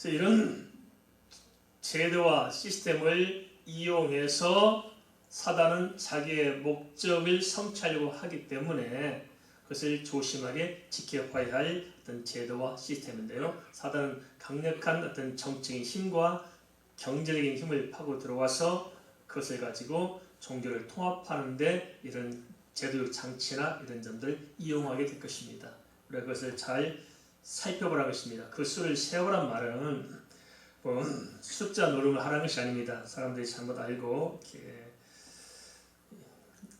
그래서 이런 제도와 시스템을 이용해서 사단은 자기의 목적을 성취하려고 하기 때문에 그것을 조심하게 지켜봐야 할 어떤 제도와 시스템인데요. 사단은 강력한 어떤 정치적인 힘과 경제적인 힘을 파고 들어와서 그것을 가지고 종교를 통합하는데 이런 제도적 장치나 이런 점들을 이용하게 될 것입니다. 우리가 그것을 잘 살펴보라는 것입니다. 그 수를 세우란 말은 뭐 숫자 노름을 하라는 것이 아닙니다. 사람들이 잘못 알고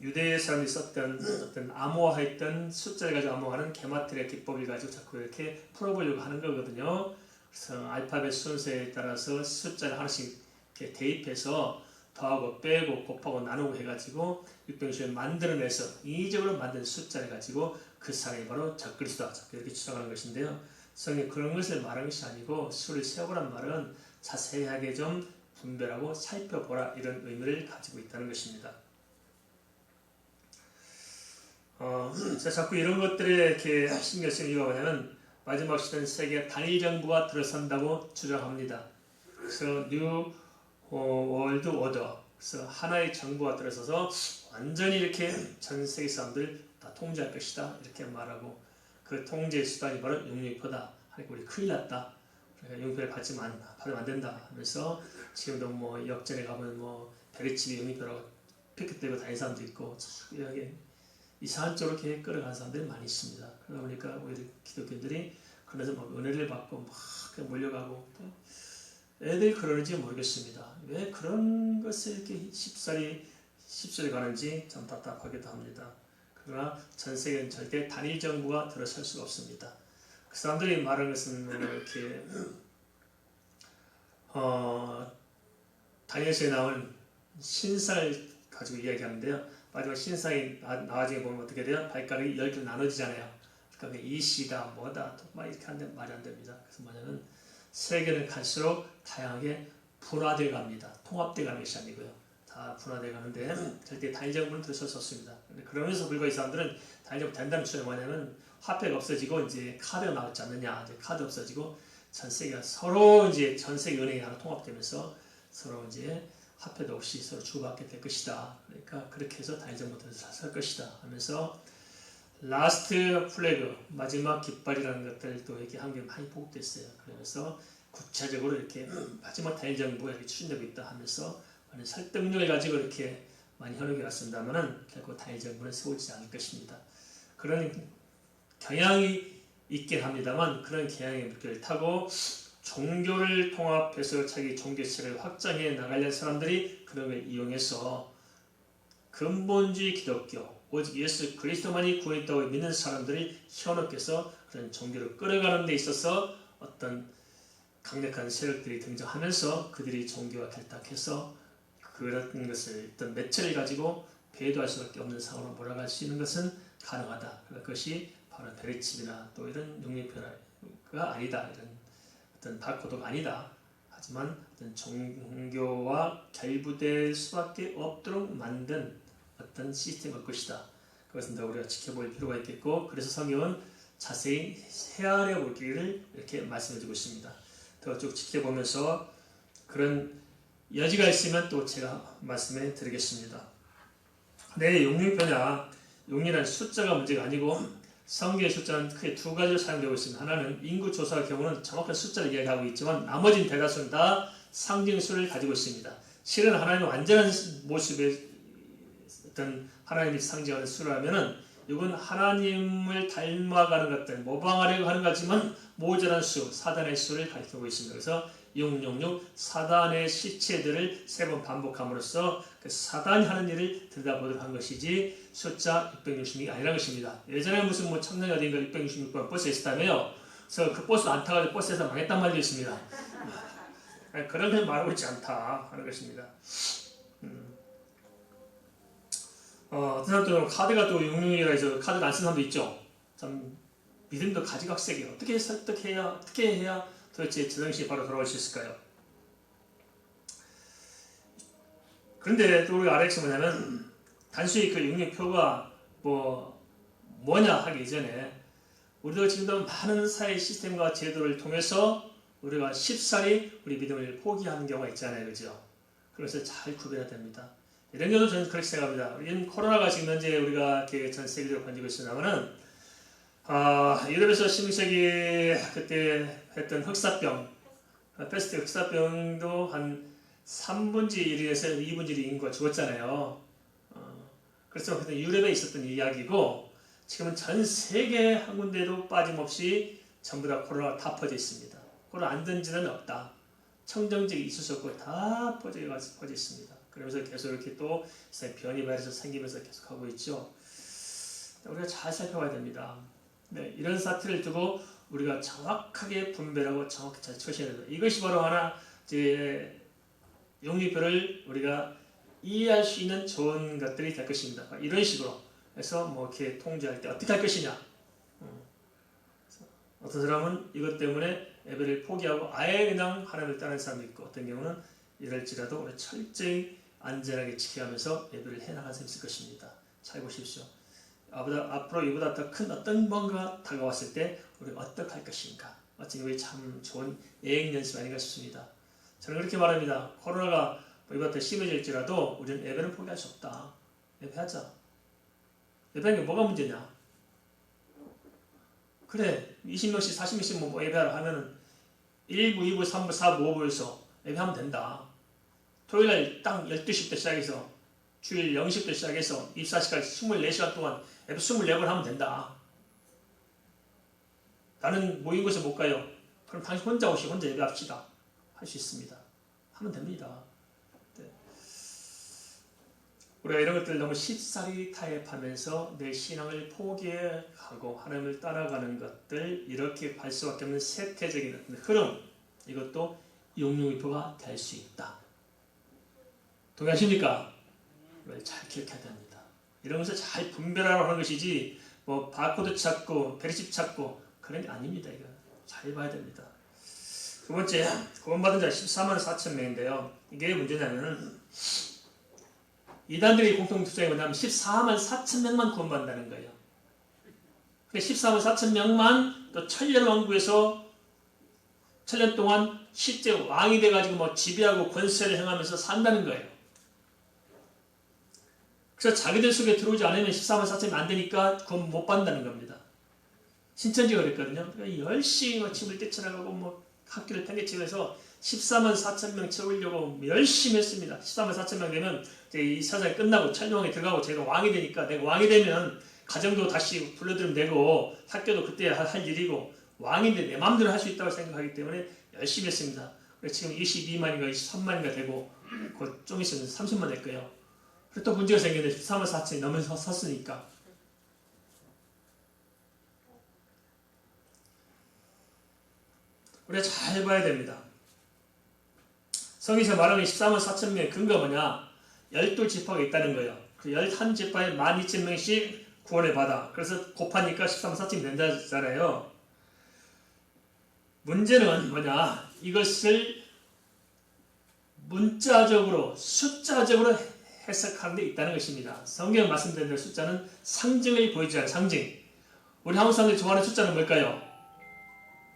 유대 사람들이 썼던 어떤 암호화했던 숫자를 가지고 암호화하는 게마트리아 기법을 가지고 자꾸 이렇게 풀어보려고 하는 거거든요. 그래서 알파벳 순서에 따라서 숫자를 하나씩 이렇게 대입해서 더하고 빼고 곱하고 나누고 해가지고 660을 만들어내서 인위적으로 만든 숫자를 가지고 그 사람이 바로 적그리스도다 이렇게 주장하는 것인데요. 성경이 그런 것을 말하는 것이 아니고 수를 세우란 말은 자세하게 좀 분별하고 살펴보라 이런 의미를 가지고 있다는 것입니다. 자꾸 이런 것들에 이렇게 신경 쓰는 이유가 뭐냐면 마지막 시대는 세계 단일 정부가 들어선다고 주장합니다. 그래서 뉴 월드 오더, 그래서 하나의 정부가 들어서서 완전히 이렇게 전 세계 사람들 다 통제할 것이다 이렇게 말하고 그 통제 수단이 바로 영유표다. 하니까 우리 큰일 났다. 영유표를 받으면 안 된다. 그래서 지금도 뭐 역전에 가면 뭐 베리치비 영유표라고 피켓 들고 다니는 사람도 있고 여기 이상한 쪽으로 이렇게 끌어가는 사람들이 많이 있습니다. 그러다 보니까 우리 기독교인들이 그래서 막 은혜를 받고 막 몰려가고 애들이 그러는지 모르겠습니다. 왜 그런 것을 이렇게 쉽사리 가는지 참 답답하기도 합니다. 그러나 전 세계는 절대 단일 정부가 들어설 수가 없습니다. 그 사람들이 말하는 것은 이렇게 다니엘서에 나온 신사를 가지고 이야기하는데요. 마지막 신사에 나중에 보면 어떻게 돼요? 발가락이 10개로 나눠지잖아요. 그러니까 이 시다 뭐다 막 이렇게 하는데 말이 안 됩니다. 그래서 뭐냐면 세계는 갈수록 다양하게 분화되어 갑니다. 통합되어 가는 것이 아니고요. 다 분화되어 가는데 절대 단일 정부는 들어설 수 없습니다. 그러면서 불과 이 사람들은 단일 정부 된다는 주장이 뭐냐면 화폐가 없어지고 이제 카드가 나왔지 않느냐. 이제 카드 없어지고 전 세계가 서로 이제 전 세계 은행이 하나 통합되면서 서로 이제 화폐도 없이 서로 주고받게 될 것이다. 그러니까 그렇게 해서 단일 정부를 설 것이다 하면서 라스트 플래그 마지막 깃발이라는 것들도 이렇게 한게 많이 보급됐어요. 그래서 구체적으로 이렇게 마지막 단일 정부가 이렇게 추진되고 있다 하면서 많은 설득력을 가지고 이렇게 많이 현혹해 왔습니다만은 결국 단일 정부는 세우지 않을 것입니다. 그런 경향이 있긴 합니다만 그런 경향의 물결을 타고 종교를 통합해서 자기 종교체를 확장해 나가려는 사람들이 그런 걸 이용해서 근본주의 기독교 오직 예수 그리스도만이 구원했다고 믿는 사람들이 현혹해서 그런 종교를 끌어가는 데 있어서 어떤 강력한 세력들이 등장하면서 그들이 종교와 결탁해서 그런 것을 어떤 매체를 가지고 배도할 수밖에 없는 상황으로 몰아갈 수 있는 것은 가능하다. 그것이 바로 베리칩이나 또 이런 용리표가 아니다. 이런 어떤 바코드가 아니다. 하지만 어떤 종교와 결부될 수밖에 없도록 만든 어떤 시스템일 것이다. 그것은 더 우리가 지켜볼 필요가 있겠고 그래서 성경은 자세히 헤아려 보기를 이렇게 말씀해주고 있습니다. 더 쭉 지켜보면서 그런 여지가 있으면 또 제가 말씀해 드리겠습니다. 내 용리표냐 용리란 숫자가 문제가 아니고 성경의 숫자는 크게 두 가지로 사용되고 있습니다. 하나는 인구 조사의 경우는 정확한 숫자를 이야기하고 있지만 나머지는 대다수는 다 상징수를 가지고 있습니다. 실은 하나님의 완전한 모습의 어떤 하나님이 상징하는 수라면은 이건 하나님을 닮아가는 것들, 모방하려고 하는 거지만 모자란 수, 사단의 수를 가리키고 있습니다. 그래서 666 사단의 시체들을 3번 반복함으로써 그 사단이 하는 일을 들여다보도록 한 것이지 숫자 666이 아니라는 것입니다. 예전에 무슨 뭐 청년이 어딘가 666번 버스에 있었다며요. 그래서 그 버스 안 타가지고 버스에서 망했단 말도 있습니다. 그런 걸 말하고 있지 않다 하는 것입니다. 어떤 사람들은 카드가 또 666이라 해서 카드를 안 쓰는 사람도 있죠. 참 믿음도 가지각색이에요. 어떻게 해야 도대체 제정신이 바로 돌아올 수 있을까요? 그런데 또 우리가 알아야 할 것은 뭐냐면 단순히 그 용역표가 뭐냐 하기 이전에 우리도 지금도 많은 사회 시스템과 제도를 통해서 우리가 쉽사리 우리 믿음을 포기하는 경우가 있잖아요. 그죠? 그래서 잘 구별해야 됩니다. 이런 경우도 저는 그렇게 생각합니다. 이런 코로나가 지금 현재 우리가 전 세계적으로 번지고 있습니다만은 유럽에서 16세기 그때 했던 흑사병, 패스트 흑사병도 한 3분의 1에서 2분의 1 인구가 죽었잖아요. 그래서 그때 유럽에 있었던 이야기고 지금은 전 세계 한 군데도 빠짐없이 전부 다 코로나가 다 퍼져 있습니다. 코로나 안 된 지는 없다. 청정지역이 있을 수 없고 다 퍼져 있습니다. 그러면서 계속 이렇게 또 변이 바이러스 생기면서 계속 하고 있죠. 우리가 잘 살펴봐야 됩니다. 네, 이런 사태를 두고 우리가 정확하게 분별하고 정확히 잘 처리해야 됩니다. 이것이 바로 하나 이제 영리별을 우리가 이해할 수 있는 좋은 것들이 될 것입니다. 이런 식으로 해서 뭐 이렇게 통제할 때 어떻게 할 것이냐. 어떤 사람은 이것 때문에 예배를 포기하고 아예 그냥 하나님을 따르는 사람이 있고 어떤 경우는 이럴지라도 철저히 안전하게 지켜가면서 예배를 해나갈 수 있을 것입니다. 잘 보십시오. 앞으로 이보다 더 큰 어떤 뭔가 다가왔을 때 우리가 어떻게 할 것인가. 마치 이게 참 좋은 예행 연습 아닌가 싶습니다. 저는 그렇게 말합니다. 코로나가 이보다 더 심해질지라도 우리는 예배는 포기할 수 없다. 예배하자. 예배하는 게 뭐가 문제냐. 그래 20명씩 40명씩 뭐 예배하라 하면은 1부, 2부, 3부, 4부, 5부에서 예배하면 된다. 토요일날 딱 12시부터 시작해서 주일 0시부터 시작해서 24시까지 24시간 동안 예배 24번 하면 된다. 나는 모인 곳에 못 가요. 그럼 당신 혼자 오시 혼자 예배합시다. 할 수 있습니다. 하면 됩니다. 네. 우리가 이런 것들 너무 쉽사리 타협하면서 내 신앙을 포기하고 하나님을 따라가는 것들 이렇게 갈 수밖에 없는 세태적인 흐름 이것도 용융이표가 될 수 있다. 동의하십니까? 이걸 잘 기억해야 됩니다. 이러면서 잘 분별하라고 하는 것이지 뭐 바코드 찾고 페리칩 찾고 그런 게 아닙니다. 이거 잘 봐야 됩니다. 두 번째 구원받은 자 14만 4천 명인데요. 이게 문제냐면은 이단들의 공통 특징이 뭐냐면 14만 4천 명만 구원받는다는 거예요. 14만 4천 명만 또 천년 왕국에서 천년 동안 실제 왕이 돼가지고 뭐 지배하고 권세를 행하면서 산다는 거예요. 그래서 자기들 속에 들어오지 않으면 14만 4천이 안 되니까 구원 못 받는다는 겁니다. 신천지가 그랬거든요. 그러니까 열심히 집을 떼쳐나가고 뭐 학교를 팽개치면서 14만 4천 명 채우려고 열심히 했습니다. 14만 4천 명 되면 이제 이 사상이 끝나고 천년왕에 들어가고 제가 왕이 되니까 내가 왕이 되면 가정도 다시 불러들이면 되고 학교도 그때 할 일이고 왕인데 내 마음대로 할 수 있다고 생각하기 때문에 열심히 했습니다. 지금 22만인가 23만인가 되고 곧 좀 있으면 30만 될 거예요. 그리고 또 문제가 생겼는데 14만 4천이 넘어서 섰으니까 우리가 잘 봐야 됩니다. 성경에서 말하는 14만 4천 명의 근거가 뭐냐? 12지파가 있다는 거예요. 그 11지파에 12,000명씩 구원을 받아. 그래서 곱하니까 14만 4천이 된다잖아요. 문제는 뭐냐? 이것을 문자적으로, 숫자적으로 해석하는 데 있다는 것입니다. 성경 말씀드린 대로 숫자는 상징을 보이지 않는 상징. 우리 한국 사람들이 좋아하는 숫자는 뭘까요?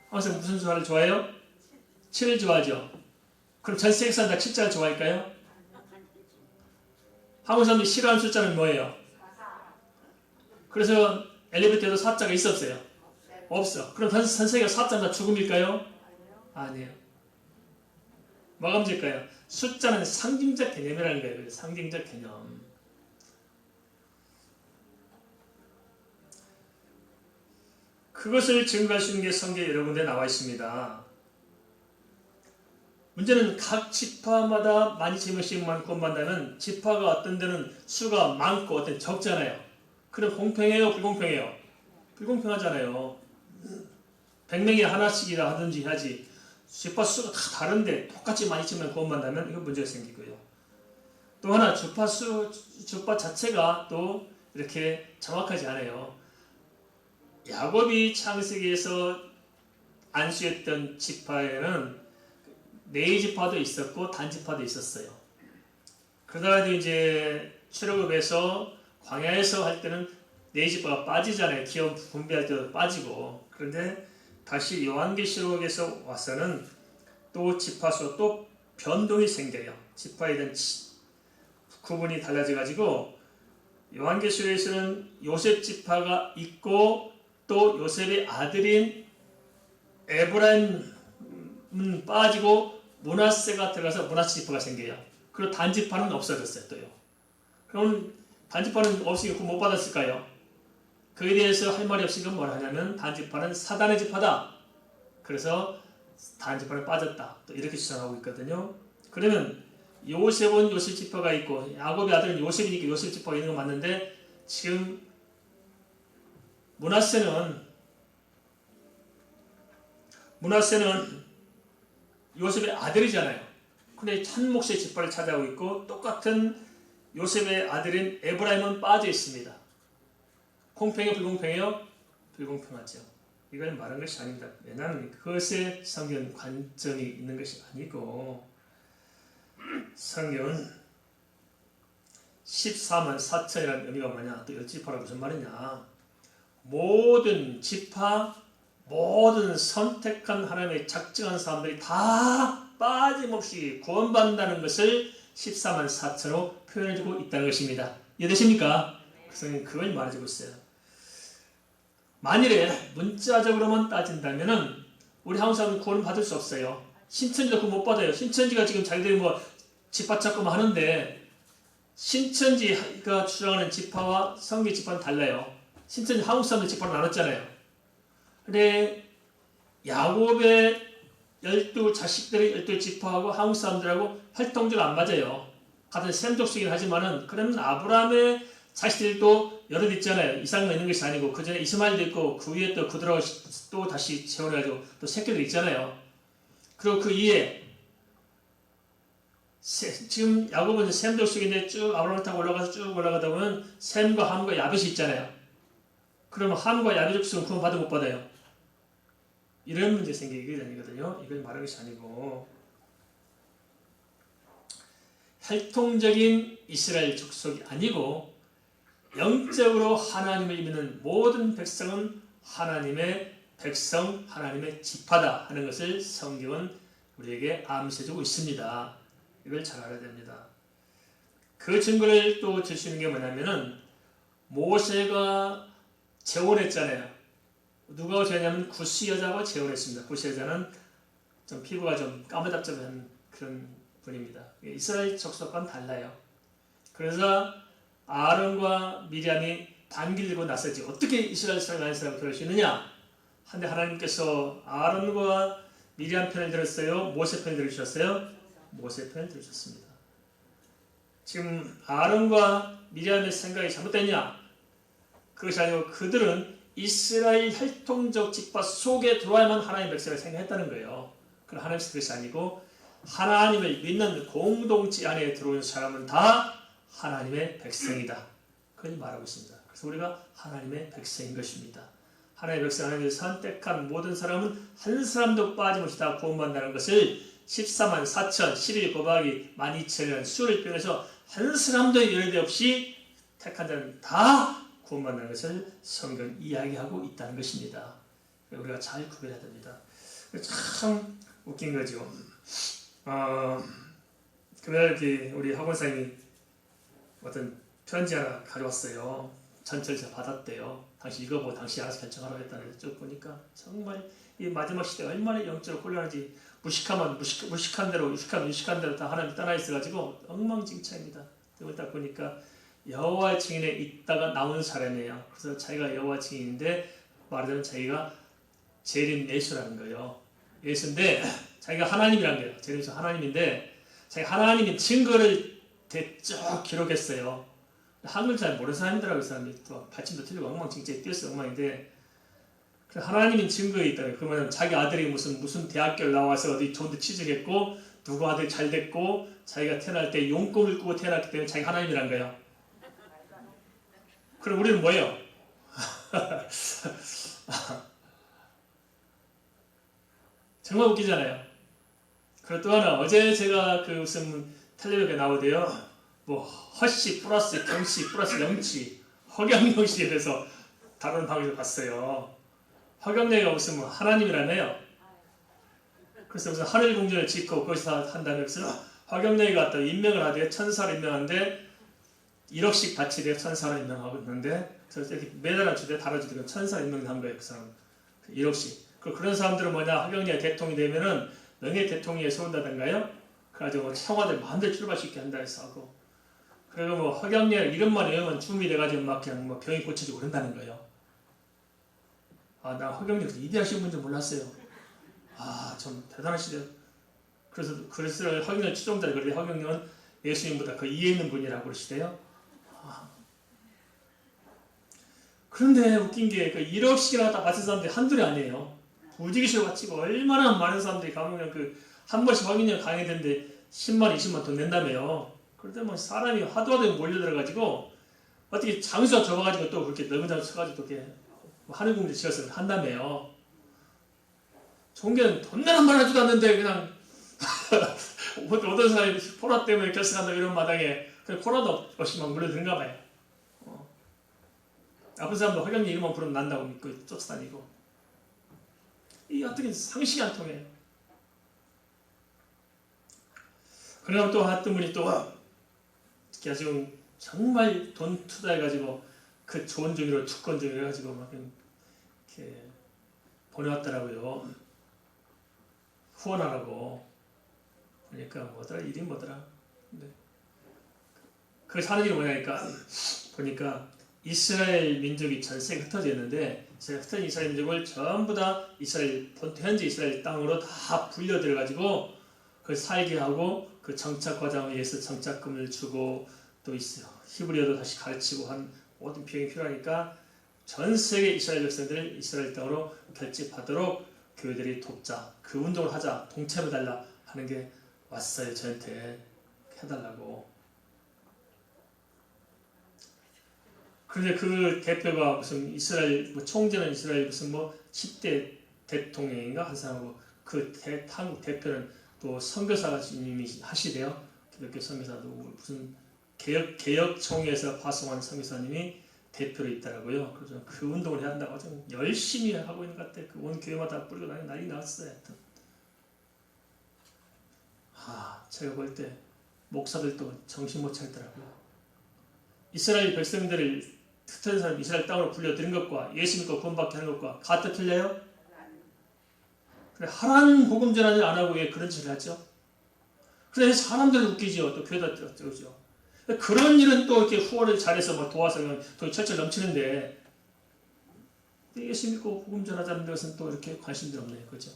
한국 사람 무슨 숫자를 좋아해요? 7을 좋아하죠. 그럼 전 세계 사람 다 7자를 좋아할까요? 한국 사람들이 싫어하는 숫자는 뭐예요? 그래서 엘리베이터에도 4자가 있어 없어요? 없어. 그럼 전 세계가 4자는 다 죽음일까요? 아니에요. 뭐가 문제일까요? 숫자는 상징적 개념이라는 거예요. 상징적 개념. 그것을 증거할 수 있는 게 성경에 여러 군데 나와 있습니다. 문제는 각 지파마다 12,000명씩만 구원받는다면 지파가 어떤 데는 수가 많고 어떤 적잖아요. 그럼 공평해요? 불공평해요? 불공평하잖아요. 100명이 하나씩이라 하든지 하지 지파 수가 다 다른데 똑같이 12,000명 구원받는다면 이건 문제가 생기고요. 또 하나 주파 자체가 또 이렇게 정확하지 않아요. 야곱이 창세기에서 안수했던 지파에는 네 지파도 있었고 단지파도 있었어요. 그러다가 이제 출애굽에서 광야에서 할 때는 네 지파가 빠지잖아요. 기업 분배할 때도 빠지고. 그런데 다시 요한계시록에서 와서는 또 지파수 또 변동이 생겨요. 지파에 대한 구분이 달라져 가지고 요한계시록에서는 요셉 지파가 있고 또 요셉의 아들인 에브라임은 빠지고 므낫세가 들어가서 므낫세 지파가 생겨요. 그리고 단지파는 없어졌어요. 또요. 그럼 단지파는 없으니까 못 받았을까요? 그에 대해서 할 말이 없으니까 뭐라 하냐면 단지파는 사단의 지파다. 그래서 단지파는 빠졌다. 또 이렇게 주장하고 있거든요. 그러면 요셉은 요셉 지파가 있고 야곱의 아들은 요셉이니까 요셉 지파가 있는 건 맞는데 지금 므낫세는 요셉의 아들이잖아요. 근데 한 몫의 지파를 차지하고 있고 똑같은 요셉의 아들인 에브라임은 빠져 있습니다. 공평해요? 불공평해요? 불공평하죠. 이걸 말한 것이 아닙니다. 왜냐하면 그것에 성경 관점이 있는 것이 아니고 성경은 14만 4천이라는 의미가 뭐냐? 또 열지파라 무슨 말이냐? 모든 지파, 모든 선택한 하나님의 작정한 사람들이 다 빠짐없이 구원받는다는 것을 14만 4천으로 표현해주고 있다는 것입니다. 이해되십니까? 그래서 그걸 말해주고 있어요. 만일에 문자적으로만 따진다면은 우리 한국 사람은 구원을 받을 수 없어요. 신천지도 구원 못 받아요. 신천지가 지금 자기들이 뭐 지파 찾고 하는데 신천지가 주장하는 지파와 성경 지파는 달라요. 신천지 한국 사람들 지파로 나눴잖아요. 근데 야곱의 12자식들의 12지파하고 한국 사람들하고 활동적으로 안 맞아요. 같은 셈족속이긴 하지만은 그러면 아브라함의 자식들도 여럿 있잖아요. 이삭만 있는 것이 아니고 그 전에 이스마엘도 있고 그 위에 또 그들하고 또 다시 재혼해가지고 또 새끼들 있잖아요. 그리고 그 이에 지금 야곱은 셈족속인데 쭉 아브라함을 타고 올라가서 쭉 올라가다 보면 셈과 함과 야벳이 있잖아요. 그러면 함과 야벳 족속은 구원 받아 못 받아요? 이런 문제 생기게 되거든요. 이걸 말하는 것이 아니고 혈통적인 이스라엘 족속이 아니고 영적으로 하나님을 믿는 모든 백성은 하나님의 백성, 하나님의 지파다 하는 것을 성경은 우리에게 암시해주고 있습니다. 이걸 잘 알아야 됩니다. 그 증거를 또 줄 수 있는 게 뭐냐면은 모세가 재혼했잖아요. 누가 재혼했냐면 구스 여자와 재혼했습니다. 구스 여자는 좀 피부가 좀 까무잡잡한 그런 분입니다. 이스라엘 족속과는 달라요. 그래서 아론과 미리암이 반기를 들고 나서지 어떻게 이스라엘 사람과 아닌 사람을 그럴 수 있느냐? 한데 하나님께서 아론과 미리암 편을 들었어요? 모세 편을 들으셨어요? 모세 편을 들으셨습니다. 지금 아론과 미리암의 생각이 잘못됐냐? 그것이 아니고 그들은 이스라엘 혈통적 지파 속에 들어와야만 하나님의 백성을 생각했다는 거예요. 그럼 하나님께서 그것이 아니고 하나님을 믿는 공동체 안에 들어오는 사람은 다 하나님의 백성이다. 그걸 말하고 있습니다. 그래서 우리가 하나님의 백성인 것입니다. 하나님의 백성, 하나님을 선택한 모든 사람은 한 사람도 빠짐없이 다 구원받는다는 것을 14만 4천, 11 곱하기 12,000이라는 수를 표현해서 한 사람도 예외 없이 택한 자는 다 구원받는 것을 성경 이야기하고 있다는 것입니다. 우리가 잘 구별해야 됩니다. 참 웃긴 거죠. 그날 우리 학원사님이 어떤 편지 하나 가져왔어요. 전철 제가 받았대요. 당시 읽어보고 당시 알아서 결정하라고 했다는 쭉 보니까 정말 이 마지막 시대가 얼마나 영적으로 혼란한지 무식한 대로 다 하나님 떠나 있어가지고 엉망진창입니다. 그걸 딱 보니까 여호와 증인에 있다가 나온 사람이에요. 그래서 자기가 여호와 증인인데 말하자면 자기가 재림 예수라는 거예요. 예수인데 자기가 하나님이라는 거예요. 재림에서 하나님인데 자기가 하나님인 증거를 쭉 기록했어요. 한글 잘 모르는 사람이더라고요. 그 사람이 또 받침도 틀리고 엉망진창에 뛰었어요. 엉망인데 하나님인 증거에 있다. 그러면 자기 아들이 무슨 대학교를 나와서 어디 좋은 데 취직했고 누구 아들이 잘 됐고 자기가 태어날 때 용꿈을 꾸고 태어났기 때문에 자기가 하나님이란 거예요. 그럼 우리는 뭐예요? 정말 웃기잖아요. 그리고 또 하나 어제 제가 그 무슨 텔레비전에 나오대요. 뭐 허씨 플러스 경씨 플러스 영치 허경영씨에 대해서 다른 방에서 봤어요. 허경영이가 무슨 뭐 하나님이라네요. 그래서 무슨 하늘 궁전을 짓고 거기서 한 다음에 무슨 화경영이가 또 임명을 하되 천사를 임명하는데 1억씩 바치되 천사를 임명하고 있는데 그래서 이렇게 매달 주되 달아주되 천사 임명을 한 거예요. 그 사람 1억씩. 그런 사람들은 뭐냐, 화경영이 대통령이 되면은 명예 대통령에 세운다던가요. 그래가지고 뭐 청와대 마음대로 출발 수 있게 한다 해서 하고. 그리고 뭐 화경영 이름만 외우면 줌이 돼가지고 막 그냥 뭐 병이 고쳐지고 그런다는 거예요. 아, 나 화경영 이대하신 분줄 몰랐어요. 아, 좀 대단하시대요. 그래서 화경영 추종자들 그런데 화경영은 예수님보다 그 이해 있는 분이라고 그러시대요. 아. 그런데 웃긴 게 그 1억씩이나 다 바친 사람들이 한둘이 아니에요. 부지기수로 바치고 얼마나 많은 사람들이 가면 한 번씩 화경영 강의되는데 10만, 20만 돈 낸다며요. 그럴 때 뭐 사람이 하도 몰려들어가지고 어떻게 장수가 접어가지고 또 그렇게 넓은 장수 쳐가지고 또 이렇게 하늘궁대 지었으면 한다며요. 종교는 돈 내란 말 하지도 않는데 그냥 어떤 사람이 코로나 때문에 결석한다 이런 마당에 그냥 코로나도 없이 막 몰려드는가 봐요. 아픈 사람도 화경영 이름만 부르면 난다고 믿고 쫓아다니고. 이 어떻게 상식이 안 통해요. 그러면 또 어떤 분이 또 지금 정말 돈 투자해가지고 그 좋은 종이로 주권 종이로 해가지고 막 이렇게 보내왔더라고요. 후원하라고. 그러니까 뭐더라, 일이 뭐더라. 근데 그 사는 일이 뭐냐니까 보니까 이스라엘 민족이 전 세계에 흩어져 있는데 흩어진 이스라엘 민족을 전부 다 현재 이스라엘 땅으로 다 불려 들여가지고 그걸 살게 하고 그 정착 과정에 의해서 정착금을 주고 또 히브리어도 다시 가르치고 한 모든 비용이 필요하니까 전 세계 이스라엘 백성들을 이스라엘 땅으로 결집하도록 교회들이 돕자, 그 운동을 하자, 동참해달라 하는 게 왔어요. 저한테 해달라고. 그런데 그 대표가 무슨 이스라엘 총재는 이스라엘 무슨 10대 대통령인가 한 사람하고 한국 대표는 또 선교사님이 하시대요. 기독교 선교사도 무슨 개혁총회에서 파송한 선교사님이 대표로 있더라고요. 그래서 그 운동을 해야 한다고 좀 열심히 하고 있는 것 같아. 그 온 교회마다 뿌리고 다니는 난리 났어요. 하여튼. 제가 볼 때 목사들도 정신 못 차리더라고요. 이스라엘 백성들을 흩어진 사람 이스라엘 땅으로 불려들인 것과 예수 믿고 구원받게 하는 것과 같아 틀려요? 그래, 하라는 복음 전환을 안 하고 왜 그런 짓을 하죠? 그래서 사람들은 웃기죠. 또 교회다 뜨죠. 그런 일은 또 이렇게 후원을 잘해서 도와서 또 철철 넘치는데 예수 믿고 복음 전하자는 것은 또 이렇게 관심들 없네요. 그죠?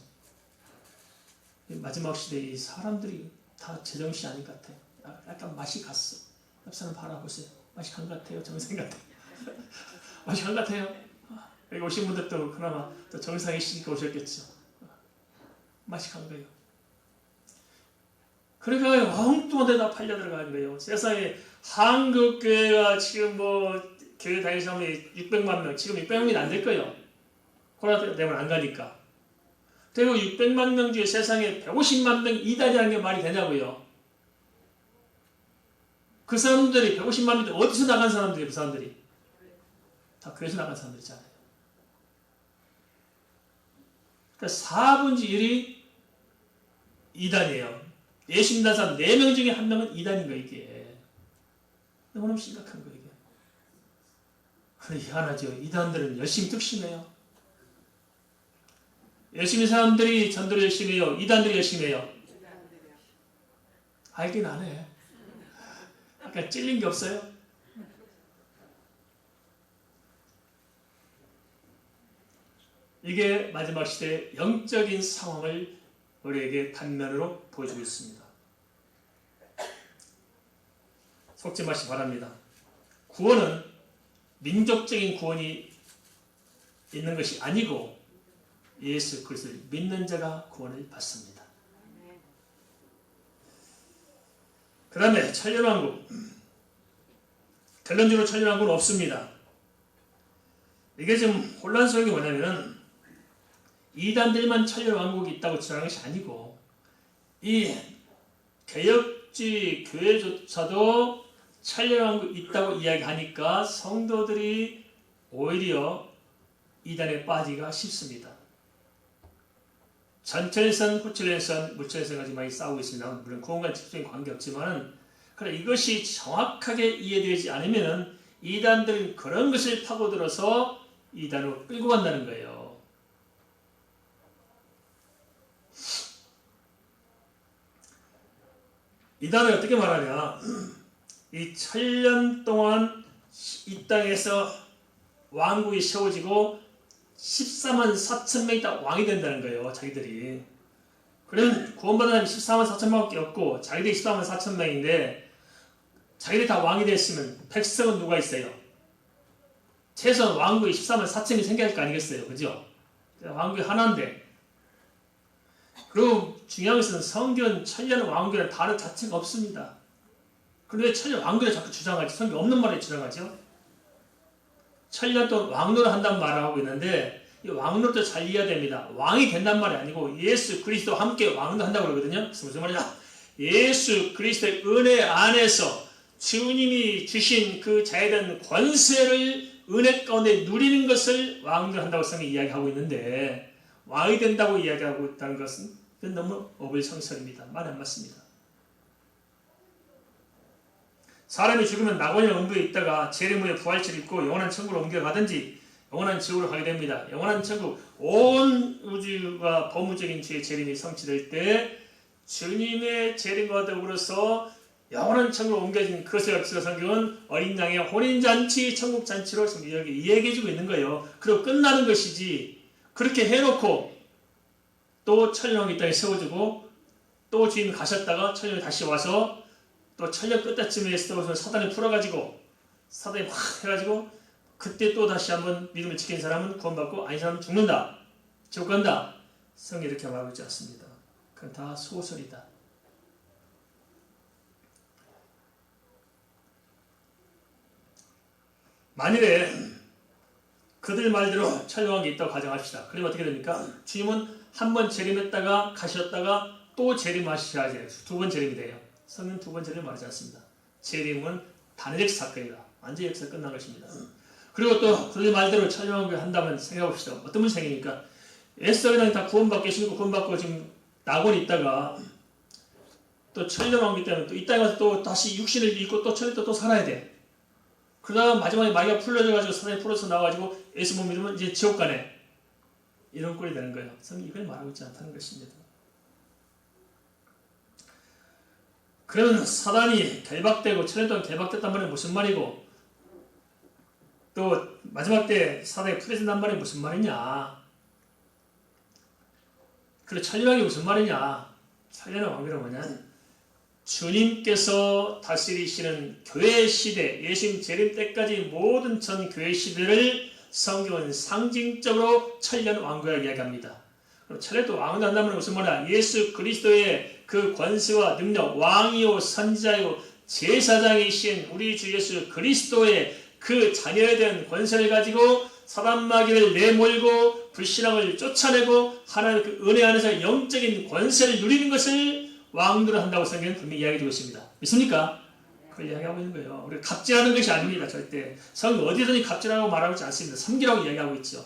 마지막 시대에 이 사람들이 다 제정신이 아닌 것 같아요. 약간 맛이 갔어. 옆 사람 바라보세요. 맛이 간 것 같아요. 정상 같아요. 맛이 간 것 같아요. 여기 오신 분들도 그나마 또 정상이시니까 오셨겠죠. 맛이 간 거예요. 그러니까 엉뚱한 데다 팔려 들어가는 거예요. 세상에 한국교회가 지금 교회 다니는 사람이 600만 명, 지금 600명이 안 될 거예요. 코로나 때문에 안 가니까. 그리고 600만 명 중에 세상에 150만 명 이단이라는 게 말이 되냐고요. 그 사람들이 150만 명 어디서 나간 사람들이에요? 그 사람들이 다 교회에서 나간 사람들이잖아요. 그러니까 4분의 1이 이단이에요. 예수 믿는 사람 4명 중에 1명은 이단인 거예요. 이게 너무너무 심각한 거예요. 이게. 그래 희한하죠. 이단들은 열심히 득심해요. 열심히 사람들이 전도를 열심히 해요. 이단들이 열심히 해요. 알긴 안 해. 약간 찔린 게 없어요? 이게 마지막 시대의 영적인 상황을 우리에게 단면으로 보여주고 있습니다. 속지 마시 바랍니다. 구원은 민족적인 구원이 있는 것이 아니고 예수 그리스도를 믿는 자가 구원을 받습니다. 그 다음에 천년왕국. 결론적으로 천년왕국은 없습니다. 이게 지금 혼란스러운 게 뭐냐면 이단들만 천년왕국이 있다고 주장하는 것이 아니고 이 개혁주의 교회조차도 천년왕국이 있다고 이야기하니까 성도들이 오히려 이단에 빠지기가 쉽습니다. 전천선, 후천선, 무천선까지 많이 싸우고 있습니다. 물론 구원과 직접적인 관계 없지만은 그래 이것이 정확하게 이해되지 않으면은 이단들은 그런 것을 파고들어서 이단으로 끌고 간다는 거예요. 이단을 어떻게 말하냐? 이 1000년 동안 이 땅에서 왕국이 세워지고 14만 4천 명이 다 왕이 된다는 거예요. 자기들이. 그러면 구원받은 사람이 14만 4천 명밖에 없고 자기들이 14만 4천 명인데 자기들이 다 왕이 됐으면 백성은 누가 있어요? 최소한 왕국이 14만 4천이 생겨야 할 거 아니겠어요? 그죠? 왕국이 하나인데. 그리고 중요한 것은 성경 천년 왕국이라는 단어 자체가 없습니다. 그런데 천년 왕국을 자꾸 주장하지. 성경 없는 말에 주장하죠. 천년 동안 왕노를 한다는 말을 하고 있는데 이 왕노도 잘 이해해야 됩니다. 왕이 된다는 말이 아니고 예수 그리스도와 함께 왕노 한다고 그러거든요. 그래서 무슨 말이냐? 예수 그리스도의 은혜 안에서 주님이 주신 그 자유된 권세를 은혜 가운데 누리는 것을 왕노를 한다고 성경이 이야기하고 있는데 왕이 된다고 이야기하고 있다는 것은 그건 너무 어불성설입니다. 말이 안 맞습니다. 사람이 죽으면 낙원이나 음부에 있다가 재림 후에 부활체를 입고 영원한 천국으로 옮겨가든지 영원한 지옥으로 가게 됩니다. 영원한 천국, 온 우주가 범우적인 죄의 재림이 성취될 때 주님의 재림과 더불어서 영원한 천국으로 옮겨진 그것을 앞서 성경은 어린 양의 혼인잔치, 천국잔치로 성경이 이야기해주고 있는 거예요. 그리고 끝나는 것이지 그렇게 해놓고 또 천년왕이 이 땅에 세워지고 또 주님이 가셨다가 천년이 다시 와서 또 천년 끝때쯤에 사단을 풀어가지고 사단이 확 해가지고 그때 또 다시 한번 믿음을 지킨 사람은 구원받고 아닌 사람은 죽는다. 지옥 간다. 성경이 이렇게 말하고 있지 않습니다. 그건 다 소설이다. 만일에 그들 말대로 천년왕이 있다고 가정합시다. 그러면 어떻게 됩니까? 주님은 한 번 재림했다가 가셨다가 또 재림하셔야 돼요. 두 번 재림이 돼요. 성경 두 번 재림 말하지 않습니다. 재림은 단회적 사건이다. 완전히 역사 끝난 것입니다. 그리고 또 그들 말대로 천년왕국을 한다면 생각해봅시다. 어떤 분이 생기니까 에스더가 다 구원받고 계시고 구원받고 지금 낙원에 있다가 또 천년왕국 때문에 또 이 땅에 와서 또 다시 육신을 입고 또 천년 또 살아야 돼. 그러다가 마지막에 마귀가 풀려져가지고 사단이 풀어서 나와가지고 예수 못 믿으면 이제 지옥 가네. 이런 꼴이 되는 거예요. 성경이 이걸 말하고 있지 않다는 것입니다. 그러면 사단이 결박되고 천년 동안 결박됐단 말이 무슨 말이고 또 마지막 때 사단이 풀어진단 말이 무슨 말이냐. 그리고 천년왕이 무슨 말이냐. 천년의 왕국이란 뭐냐. 주님께서 다스리시는 교회 시대, 예수님 재림 때까지 모든 전 교회 시대를 성경은 상징적으로 천년 왕국이라고 이야기합니다. 천년도 왕을 한다면 무슨 말이야? 예수 그리스도의 그 권세와 능력, 왕이요 선지자요 제사장이신 우리 주 예수 그리스도의 그 자녀에 대한 권세를 가지고 사단 마귀를 내몰고 불신앙을 쫓아내고 하나님의 그 은혜 안에서 영적인 권세를 누리는 것을 왕노를 한다고 성경은 분명히 이야기해주고 있습니다. 믿습니까? 그걸 이야기하고 있는 거예요. 우리가 갑질하는 것이 아닙니다. 절대. 성경 어디든지 갑질하고 말하고 있지 않습니다. 섬기라고 이야기하고 있죠.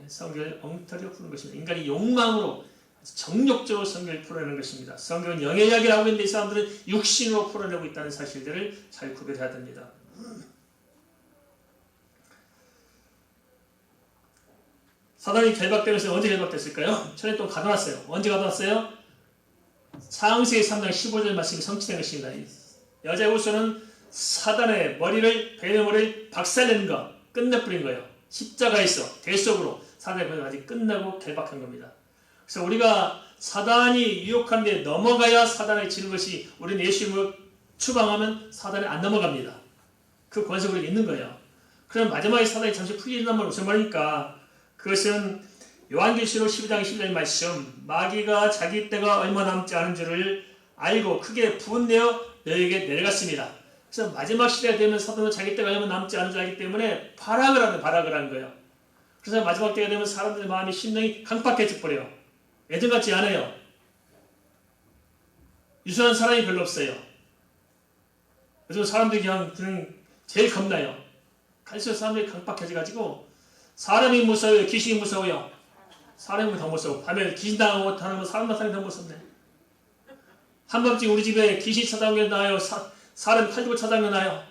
성경을 엉터리로 푸는 것입니다. 인간이 욕망으로 정욕적으로 성경을 풀어내는 것입니다. 성경은 영의 이야기를 하고 있는데 이 사람들은 육신으로 풀어내고 있다는 사실들을 잘 구별해야 됩니다. 사단이 결박되면서 언제 결박됐을까요? 천년 동안 가둬놨어요. 언제 가둬놨어요? 창세기 3장 15절 말씀이 성취된 것입니다. 여자의 후손은 사단의 머리를, 뱀의 머리를 박살내는 것, 끝내버린 거예요. 십자가에서 대속으로 사단의 머리까지 끝나고 결박한 겁니다. 그래서 우리가 사단이 유혹하는데 넘어가야 사단에 지는 것이 우리는 예수님을 추방하면 사단에 안 넘어갑니다. 그 권세가 우리가 있는 거예요. 그럼 마지막에 사단이 잠시 풀리는 말 무슨 말입니까? 그것은 요한계시록 12장 11절 말씀 마귀가 자기 때가 얼마 남지 않은 줄을 알고 크게 분내어 너에게 내려갔습니다. 그래서 마지막 시대가 되면 사단은 자기 때가 얼마 남지 않은 줄 알기 때문에 발악을 하는 거예요. 그래서 마지막 때가 되면 사람들의 마음이 심령이 강팍해져 버려요. 예전같지 않아요. 유순한 사람이 별로 없어요. 요즘 사람들이 그냥 제일 겁나요. 갈수록 사람들이 강팍해져가지고 사람이 무서워요. 귀신이 무서워요. 사람이 더 무서워. 밤에 귀신 당하고 하는 거 사람만 사람이 더 무섭네. 한밤중 우리 집에 귀신 찾아오면 나요. 사람 칼 들고 찾아오면 나요.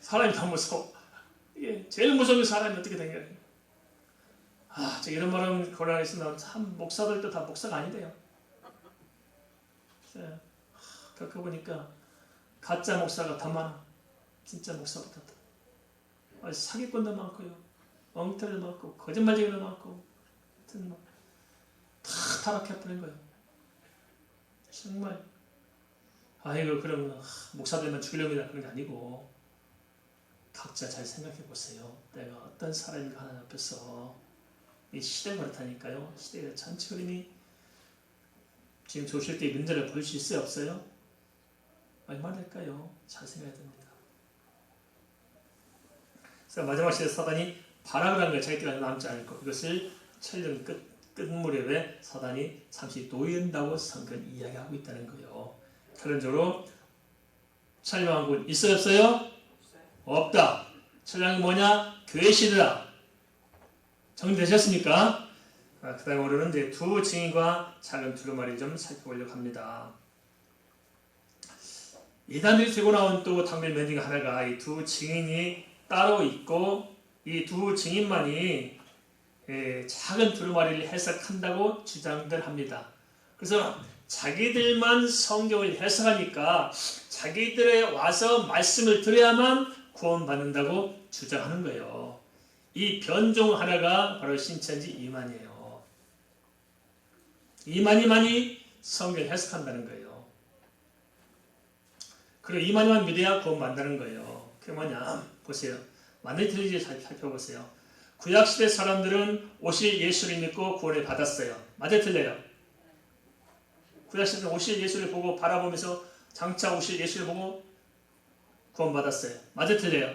사람이 더 무서워. 이게 제일 무서운 게 사람이 어떻게 된 거예요. 저 이런 말은 고려하겠습니다. 참 목사들도 다 목사가 아니래요. 겪어보니까 가짜 목사가 더 많아. 진짜 목사보다 더. 사기꾼도 많고요. 엉터리도 많고 거짓말쟁이도 많고 하여튼 다 타락해버린 거예요. 정말 아이고 그러면 목사들만 죽이려면 그런 게 아니고 각자 잘 생각해 보세요. 내가 어떤 사람인가 하나님 앞에서 이 시대가 그렇다니까요. 시대의 전체 흐름이 지금 조실 때 문제를 볼 수 있어요? 없어요? 얼마 될까요? 잘 생각해야 됩니다. 그래서 마지막 시대 사단이 발악을 하는 거예요. 자기들이 남지 않고 이것을 천년 끝무렵에 사단이 잠시 놓인다고 성경은 이야기하고 있다는 거예요. 결론적으로 천년왕국 있어요? 없어요? 없다. 천년왕국이 뭐냐? 교회 시대다. 정리되셨습니까? 그 다음에 오늘은 이제 두 증인과 작은 두루마리 좀 살펴보려고 합니다. 이단들이 들고 나온 또 당면 면증 하나가 이 두 증인이 따로 있고 이 두 증인만이 작은 두루마리를 해석한다고 주장들 합니다. 그래서 자기들만 성경을 해석하니까 자기들에 와서 말씀을 들어야만 구원받는다고 주장하는 거예요. 이 변종 하나가 바로 신천지 이만이에요. 이만희만이 성경을 해석한다는 거예요. 그리고 이만희만 믿어야 구원받는다는 거예요. 그게 뭐냐? 보세요. 맞는지 틀린지 잘 살펴보세요. 구약시대 사람들은 오실 예수를 믿고 구원을 받았어요. 맞아요? 틀려요? 구약시대는 오실 예수를 보고 바라보면서 장차 오실 예수를 보고 구원받았어요. 맞아요? 틀려요?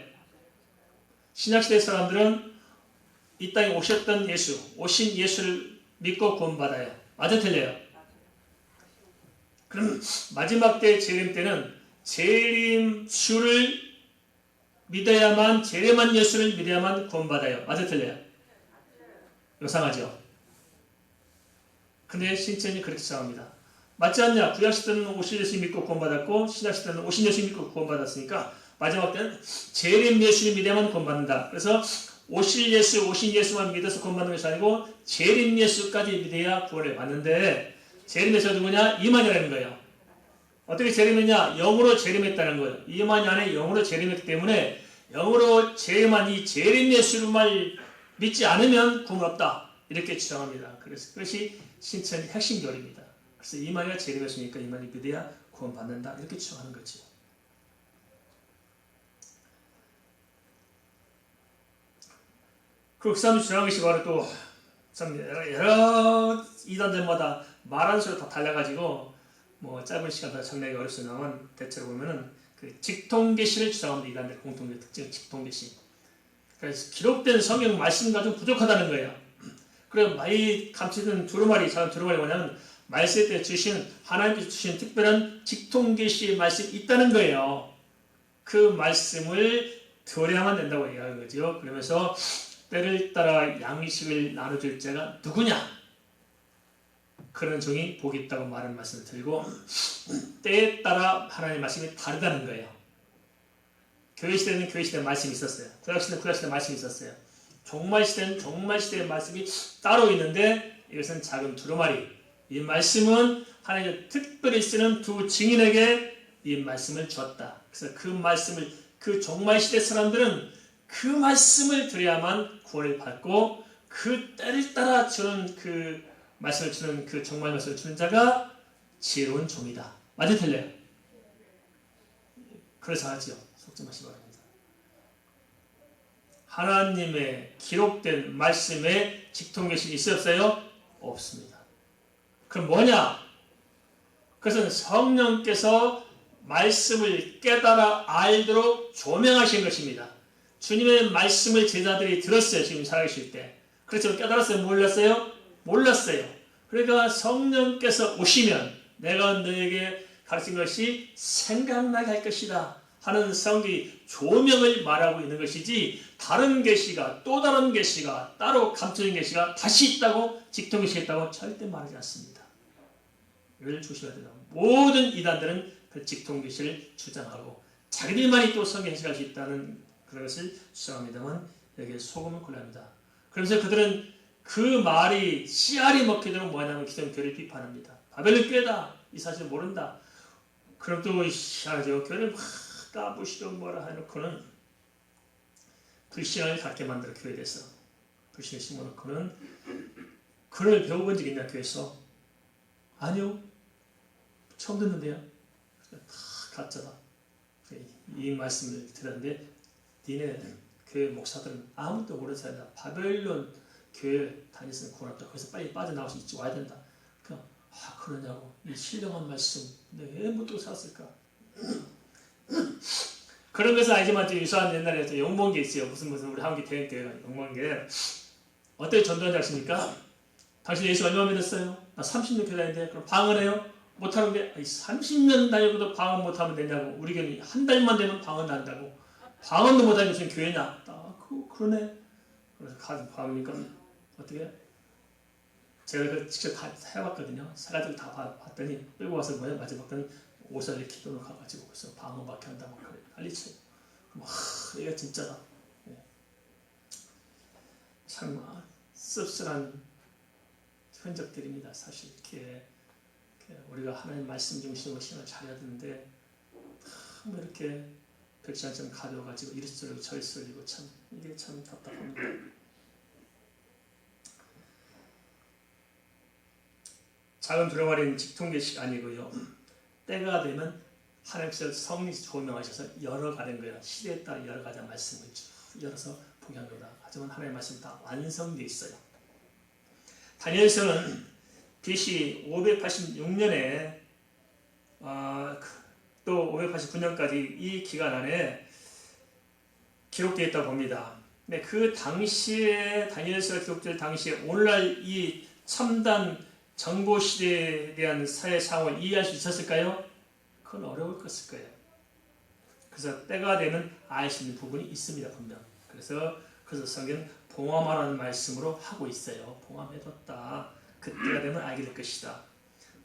신약시대 사람들은 이 땅에 오셨던 예수, 오신 예수를 믿고 구원받아요. 맞아요? 틀려요? 그럼 마지막 때 재림 때는 재림 주를 믿어야만, 재림한 예수를 믿어야만 구원받아요. 맞아요? 틀려요? 요상하죠? 근데 신천이 그렇게 주장합니다. 맞지 않냐? 구약시대는 오신 예수 믿고 구원받았고 신약시대는 오신 예수 믿고 구원받았으니까 마지막 때는 재림 예수를 믿어야만 구원받는다. 그래서 오신 예수만 믿어서 구원받는 것이 아니고 재림 예수까지 믿어야 구원을 받는데 재림 예수가 누구냐? 이만희라는 거예요. 어떻게 재림했냐? 영으로 재림했다는 거예요. 이만희 안에 영으로 재림했기 때문에 영으로 재림한 이 재림 예수를 믿지 않으면 구원 없다. 이렇게 주장합니다. 그래서 그것이 신천지 핵심 교리입니다. 그래서 이만희가 재림했으니까 이만희 믿어야 구원 받는다. 이렇게 주장하는 거죠. 그 사람이 주장한 것이 바로 또 참 여러 이단들마다 말하는 소리 다 달라가지고 뭐 짧은 시간 다 정리하기 어렵습니다만 대체로 보면은 그 직통계시를 주장합니다. 이단들 공통된 특징 직통계시. 그래서 기록된 성경 말씀과 좀 부족하다는 거예요. 그래서 많이 감추는 두루마리, 작은 두루마리 뭐냐면 말씀 때 주신 하나님께서 주신 특별한 직통계시의 말씀이 있다는 거예요. 그 말씀을 들어야만 된다고 얘기하는 거죠. 그러면서 때를 따라 양식을 나눠줄 자가 누구냐? 그런 종이 복이 있다고 말하는 말씀을 들고 때에 따라 하나님의 말씀이 다르다는 거예요. 교회시대는 교회시대의 말씀이 있었어요. 구약시대는 구약시대의 말씀이 있었어요. 종말시대는 종말시대의 말씀이 따로 있는데 이것은 작은 두루마리. 이 말씀은 하나님이 특별히 쓰는 두 증인에게 이 말씀을 주었다. 그래서 그 말씀을 그 종말시대 사람들은 그 말씀을 들어야만 구원을 받고 그 때를 따라 주는 그 말씀을 주는 그 종말 말씀을 주는 자가 지혜로운 종이다. 맞아요? 틀려요? 그래서 하지요. 속지 마시기 바랍니다. 하나님의 기록된 말씀에 직통계시 있어요? 없어요? 없습니다. 그럼 뭐냐? 그것은 성령께서 말씀을 깨달아 알도록 조명하신 것입니다. 주님의 말씀을 제자들이 들었어요. 지금 살아계실 때. 그렇지만 깨달았어요? 몰랐어요? 몰랐어요. 그러니까 성령께서 오시면 내가 너에게 가르친 것이 생각나게 할 것이다. 하는 성경이 조명을 말하고 있는 것이지 다른 계시가 또 다른 계시가 따로 감춰진 계시가 다시 있다고 직통계시가 있다고 절대 말하지 않습니다. 이걸 조심해야 된다. 모든 이단들은 그 직통계시를 주장하고 자기들만이 또 성경 해석할 수 있다는 그런 것을 주장합니다만 여기에 속으면 곤란합니다. 그러면서 그들은 그 말이 씨알이 먹히도록 뭐하냐면 기존 교회를 비판합니다. 바벨론 교회다. 이 사실을 모른다. 그럼 또 희한하죠. 교회를 막 까부시고 뭐라 해놓고는 불신앙을 갖게 만들어 교회에 대해서 불신을 심어놓고는 그걸 배워본 적 있냐 교회에서? 아니요. 처음 듣는데요. 다 가짜다. 이 말씀을 들었는데 니네 교회 목사들은 아무것도 모르는 사람이다. 바벨론 교회 다녔으면 구원없다. 거기서 빨리 빠져나올 수 있지 와야 된다. 그러냐고. 이 신령한 말씀 왜 못 듣고 살았을까? 그런 것은 아니지만 유사한 옛날에 욕먹은 게 있어요. 무슨 우리 한국의 대형교회가 욕먹은 게 어떻게 전도하는지 아십니까? 당신 예수 얼마 믿었어요? 나 30년 교회 다니는데 그럼 방언해요? 못하는데 30년 다니고도 방언 못하면 되냐고. 우리 교회는 한 달만 되면 방언 난다고. 방언도 못하는 무슨 교회냐? 그러네. 그래서 가서 봐보니까 어떻게 제가 직접 다 해봤거든요. 사가지고 다 봤더니 끌고 와서 뭐야 마지막 때는 오살리 기도로 가가지고 그래서 방언밖에 한다고 난리쳐요. 이게 진짜다. 참 씁쓸한 흔적들입니다. 사실 이렇게 우리가 하나님 말씀 중심으로 신앙을 잘해야 되는데 이렇게 백시한처럼 가벼워가지고 이리저리 절설리고 참 이게 참 답답합니다. 작은 두루마리는 직통계식 아니고요. 때가 되면 하나님께서 성령이 조명하셔서 열어가는 거예요. 시대에 따라 여러 가지 말씀을 쭉 열어서 보게 한 거다. 하지만 하나님의 말씀이 다 완성되어 있어요. 다니엘서는 BC 586년에 또 589년까지 이 기간 안에 기록되어 있다고 봅니다. 근데 그 당시에 다니엘서가 기록될 당시에 오늘날 이 첨단 정보 시대에 대한 사회 상황을 이해할 수 있었을까요? 그건 어려울 것일 거예요. 그래서 때가 되면 알 수 있는 부분이 있습니다. 분명. 그래서 성경은 봉함하라는 말씀으로 하고 있어요. 봉함해뒀다. 그때가 되면 알게 될 것이다.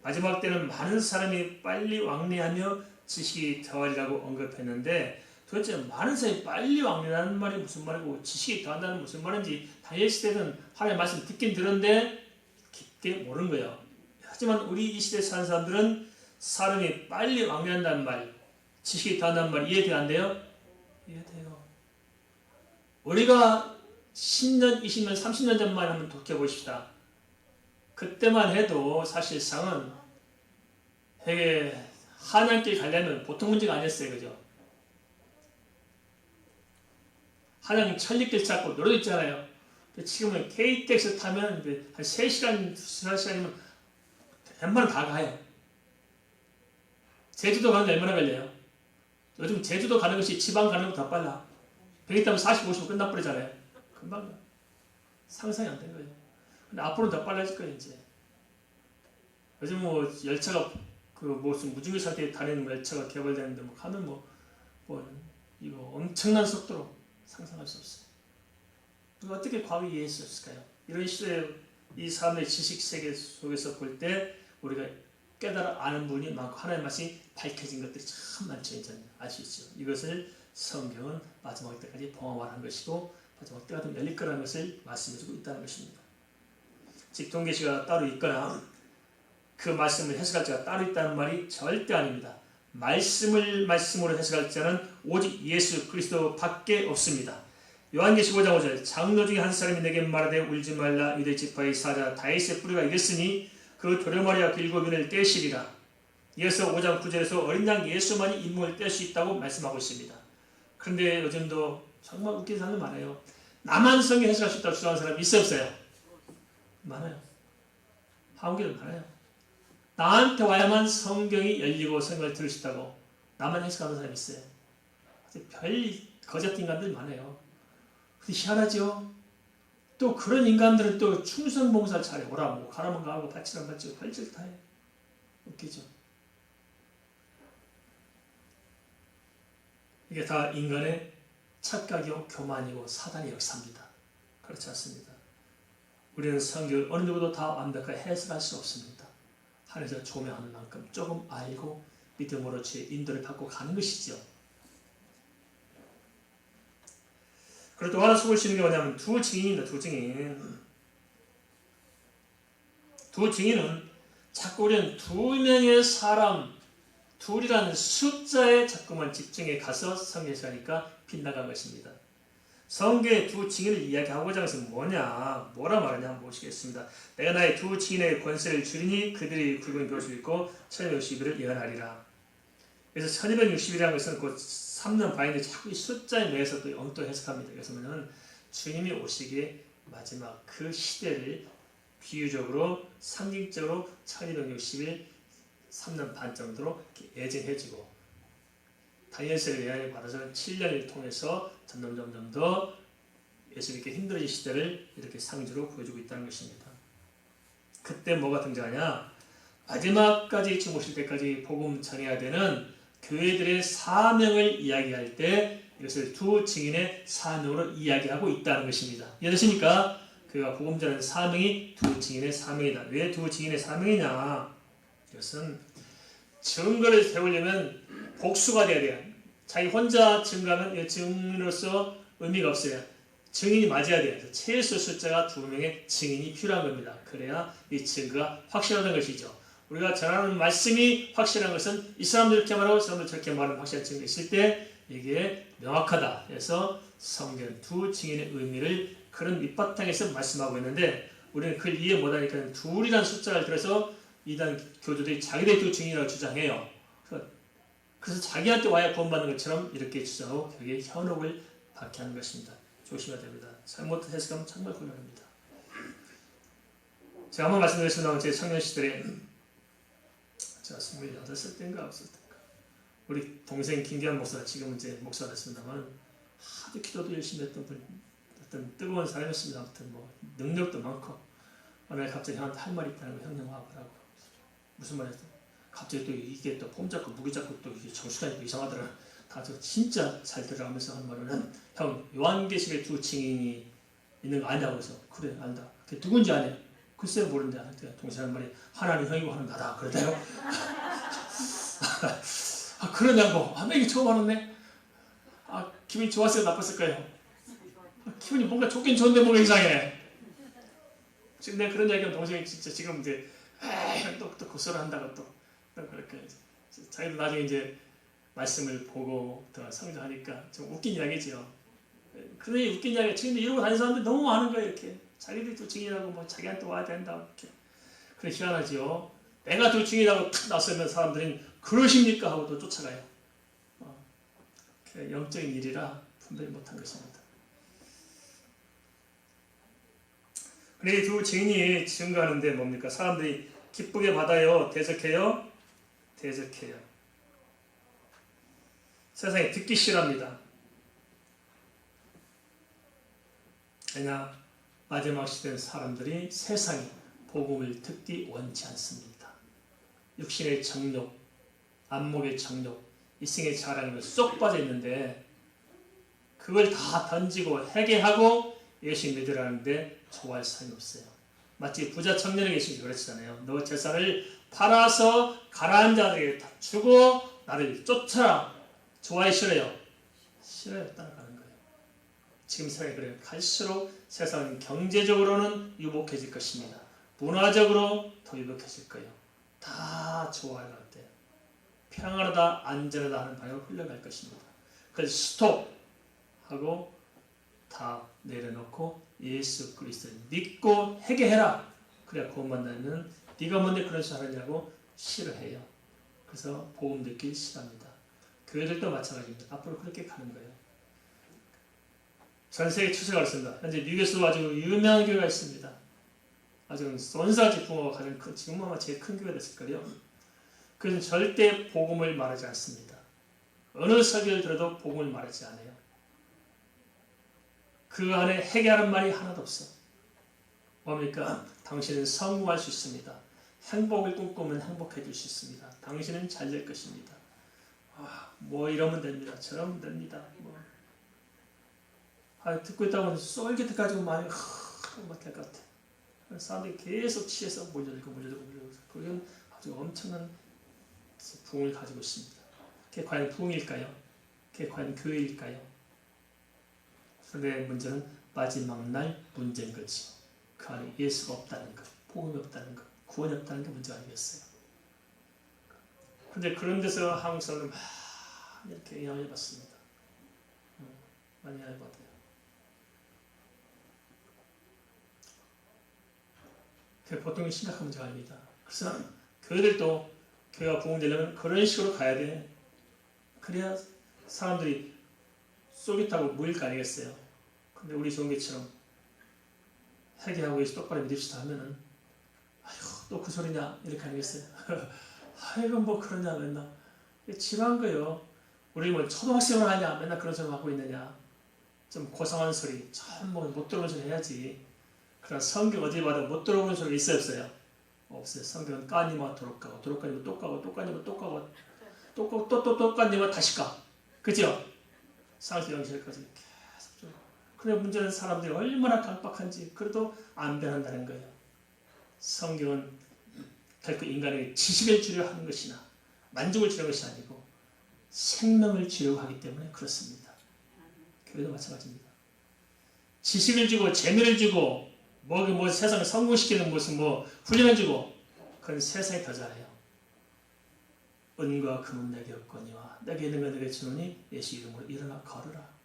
마지막 때는 많은 사람이 빨리 왕래하며 지식이 더하리라고 언급했는데 도대체 많은 사람이 빨리 왕래하는 말이 무슨 말이고 지식이 더한다는 무슨 말인지 다니엘 시대는 하나님의 말씀 듣긴 들었는데 깊게 모르는 거예요. 하지만 우리 이 시대에 사는 사람들은 사람이 빨리 왕래한다는 말, 지식이 더한다는 말 이해돼 안 돼요? 이해돼요. 우리가 10년, 20년, 30년 전만 한번 돌이켜보십시다. 그때만 해도 사실상은 되게 한양길 가려면 보통 문제가 아니었어요. 그죠? 한양 천리길 찾고 노래도 있잖아요. 지금은 KTX 타면 한 3시간, 4시간이면 웬만하면 다 가요. 제주도 가는데 얼마나 걸려요? 요즘 제주도 가는 것이 지방 가는 것보다 더 빨라. 비행기 타면 40, 50분 끝나버리잖아요. 금방 가. 상상이 안 된 거예요. 근데 앞으로는 더 빨라질 거예요, 이제. 요즘 열차가 무슨 무중력 상태에 다니는 열차가 개발되는데 가면 이거 엄청난 속도로 상상할 수 없어요. 어떻게 과거 이해했을까요? 이런 시대에 이 사람의 지식 세계 속에서 볼 때 우리가 깨달아 아는 부분이 많고 하나님의 말씀이 밝혀진 것들이 참 많죠. 이제 알 수 있죠. 이것을 성경은 마지막 때까지 봉합한 것이고 마지막 때가 되면 열릴 거라는 것을 말씀해주고 있다는 것입니다. 직통계시가 따로 있거나 그 말씀을 해석할 자가 따로 있다는 말이 절대 아닙니다. 말씀으로 해석할 자는 오직 예수 그리스도 밖에 없습니다. 요한계시 5장 5절 장로 중에 한 사람이 내게 말하되 울지 말라 유대 지파의 사자 다윗의 뿌리가 이겼으니 그 도려머리와 길고 눈을 떼시리라. 이어서 5장 9절에서 어린 양 예수만이 인물을 뗄 수 있다고 말씀하고 있습니다. 그런데 요즘도 정말 웃긴 사람이 많아요. 나만 성경 해석할 수 있다고 주장하는 사람이 있어 없어요? 많아요. 한국에도 많아요. 나한테 와야만 성경이 열리고 성경을 들을 수 있다고 나만 해석하는 사람이 있어요. 별 거짓 인간들 많아요. 근데 희한하죠? 또 그런 인간들은 또 충성봉사를 잘해. 오라고 가라면 가고 바치라면 바치고 별짓 다 해. 웃기죠? 이게 다 인간의 착각이요 교만이고 사단의 역사입니다. 그렇지 않습니다. 우리는 성경을 어느 누구도 다 완벽하게 해석할 수 없습니다. 하늘에서 조명하는 만큼 조금 알고 믿음으로 주의 인도를 받고 가는 것이죠. 그리고 또 하나 속을 수 있는 게 뭐냐면 두 증인입니다. 두 증인. 두 증인은 자꾸 우리는 두 명의 사람, 둘이라는 숫자에 자꾸만 집중해 가서 성경에서 하니까 빗나간 것입니다. 성경의 두 증인을 이야기하고자 해서 뭐라 말하냐 한번 보시겠습니다. 내가 나의 두 증인의 권세를 주리니 그들이 굵은 벼슬을 입고 1260일을 예언하리라. 그래서 1260일이라는 것은 곧 3년 반인데 자꾸 이 숫자에 매여서 또 엉뚱 해석합니다. 그래서 뭐냐면 주님이 오시기에 마지막 그 시대를 비유적으로 상징적으로 1260일 3년 반 정도로 예정해지고 다니엘서의 예언을 받아서 7년을 통해서 점점 더 예수님께 힘들어진 시대를 이렇게 상주로 보여주고 있다는 것입니다. 그때 뭐가 등장하냐? 마지막까지 주님 오실 때까지 복음 전해야 되는 교회들의 사명을 이야기할 때 이것을 두 증인의 사명으로 이야기하고 있다는 것입니다. 이해되십니까? 그가 복음 전하는 사명이 두 증인의 사명이다. 왜 두 증인의 사명이냐? 이것은 증거를 세우려면 복수가 돼야 돼요. 자기 혼자 증거하면 증인으로서 의미가 없어요. 증인이 맞아야 돼요. 최소 숫자가 2명의 증인이 필요한 겁니다. 그래야 이 증거가 확실하다는 것이죠. 우리가 전하는 말씀이 확실한 것은 이 사람들 이렇게 말하고 이 사람들 저렇게 말하는 확실한 증거가 있을 때 이게 명확하다. 그래서 성경 두 증인의 의미를 그런 밑바탕에서 말씀하고 있는데 우리는 그걸 이해 못하니까 둘이라는 숫자를 들어서 이단 교주들이 자기들이 두 증인이라고 주장해요. 그래서 자기한테 와야 구원받는 것처럼 이렇게 주장하고 거기에 현혹을 받게 하는 것입니다. 조심해야 됩니다. 잘못 해석하면 정말 곤란합니다. 제가 한번 말씀드렸습니다. 제 청년 시절에 제가 28살 때인가 없을 때인가 우리 동생 김기환 목사 지금은 이제 목사가 됐습니다만 하도 기도도 열심히 했던 분 어떤 뜨거운 사람이었습니다. 아무튼 뭐 능력도 많고 어느 날 갑자기 형한테 할 말이 있다는 거 형님 와보라고 무슨 말이었어? 갑자기 또 이게 또 폼 잡고 무기 잡고 또 이게 정수가 이상하더라. 다 저 진짜 잘 들어가면서 하는 말은 형 요한계시록에 두 증인이 있는 거 아냐고 해서 그래 안다. 그게 누군지 아냐? 글쎄 모른다. 동생 한 말이 하나는 형이고 하나는 나다. 그러다요. 아 그러냐고. 아 이게 처음 알았네. 아 기분이 좋았어요 나빴을까요? 아, 기분이 뭔가 좋긴 좋은데 뭔가 이상해. 지금 내가 그런 이야기하면 동생이 진짜 지금 이제 또 고소를 한다고 또 그렇게 자기도 나중에 이제 말씀을 보고 더 성장하니까 좀 웃긴 이야기죠. 그런데 웃긴 이야기 지금 이러고 다니는 사람들이 너무 많은 거예요. 이렇게 자기들이 두 증인이라고 뭐 자기한테 와야 된다 이렇게. 그래 희한하죠. 내가 두 증인이라고 탁 나서면 사람들은 그러십니까 하고 또 쫓아가요. 영적인 일이라 분별이 못한 것입니다. 근데 이 두 증인이 증거하는데 뭡니까? 사람들이 기쁘게 받아요? 대적해요? 대적해요. 세상에 듣기 싫어합니다. 왜냐? 마지막 시대는 사람들이 세상에 복음을 듣기 원치 않습니다. 육신의 정욕, 안목의 정욕, 이생의 자랑에 쏙 빠져 있는데 그걸 다 던지고 회개하고 예수 믿으라는데 좋아할 사람이 없어요. 마치 부자 청년에게 계시지 그렇잖아요. 너 재산을 팔아서 가난한 자들에게 다 주고 나를 쫓아라. 좋아해 싫어요? 싫어요. 따라가는 거예요. 지금 세상에 그래요. 갈수록 세상은 경제적으로는 유복해질 것입니다. 문화적으로 더 유복해질 거예요. 다 좋아할 것 같아요. 평안하다 안전하다 하는 방향으로 흘러갈 것입니다. 그래서 스톱하고 다 내려놓고 예수 그리스도를 믿고 회개해라. 그래야 구원받는 네가 뭔데 그런 짓 하느냐고 싫어해요. 그래서 복음 듣기 싫어합니다. 교회들도 마찬가지입니다. 앞으로 그렇게 가는 거예요. 전 세계 추세가 있습니다. 현재 미국에서도 아주 유명한 교회가 있습니다. 아주 원사지 부모가 가장 큰, 지금 아마 제일 큰 교회가 됐을 거예요. 그것은 절대 복음을 말하지 않습니다. 어느 설교를 들어도 복음을 말하지 않아요. 그 안에 회개하는 말이 하나도 없어. 뭡니까? 당신은 성공할 수 있습니다. 행복을 꿈꾸면 행복해질 수 있습니다. 당신은 잘 될 것입니다. 뭐 이러면 됩니다. 저러면 됩니다. 뭐. 듣고 있다 보니 쏠깃해가지고 많이 못할 것 같아. 사람들이 계속 취해서 몰려들고. 그건 아주 엄청난 부흥을 가지고 있습니다. 그게 과연 부흥일까요? 그게 과연 교회일까요? 그런데 문제는 마지막 날 문제인 거지. 그 안에 예수가 없다는 것, 복음이 없다는 것, 구원이 없다는 게 문제가 아니겠어요. 그런데 그런 데서 한국 사람들 많이 이렇게 영향을 받습니다. 많이 영향을 받아요. 보통 심각한 문제가 아닙니다. 그래서 교회들도 교회가 부흥되려면 그런 식으로 가야 돼. 그래야 사람들이 쏠깃하고 모일 거 아니겠어요. 근데 우리 좋은교처럼 회개하고 예수 똑바로 믿읍시다 하면은 아이고 또 그 소리냐 이렇게 아니겠어요. 아이고 뭐 그러냐 맨날 지루한 거요. 우리 뭐 초등학생을 하냐 맨날 그런 소리 하고 있느냐. 좀 고상한 소리 참 뭐 못 들어오는 소리 해야지. 그러나 성경 어디 봐도 못 들어오는 소리 있어요 없어요? 없어요. 성경은 까니마 도로가고 도로가니면 또 가고 또 까니면 또 가고 또 까니면 다시 가. 그죠? 상수 영실까지 계속 좀. 그런데 문제는 사람들이 얼마나 강박한지 그래도 안 변한다는 거예요. 성경은 결코 인간에게 지식을 주려 하는 것이나 만족을 주려는 것이 아니고 생명을 주려고 하기 때문에 그렇습니다. 교회도 마찬가지입니다. 지식을 주고 재미를 주고 뭐 세상을 성공시키는 무슨 뭐 훈련을 주고 그건 세상이 더 잘해요. 은과 금은 내게 없거니와 내게 있는 거 내게 주노니 예수 이름으로 일어나 걸으라.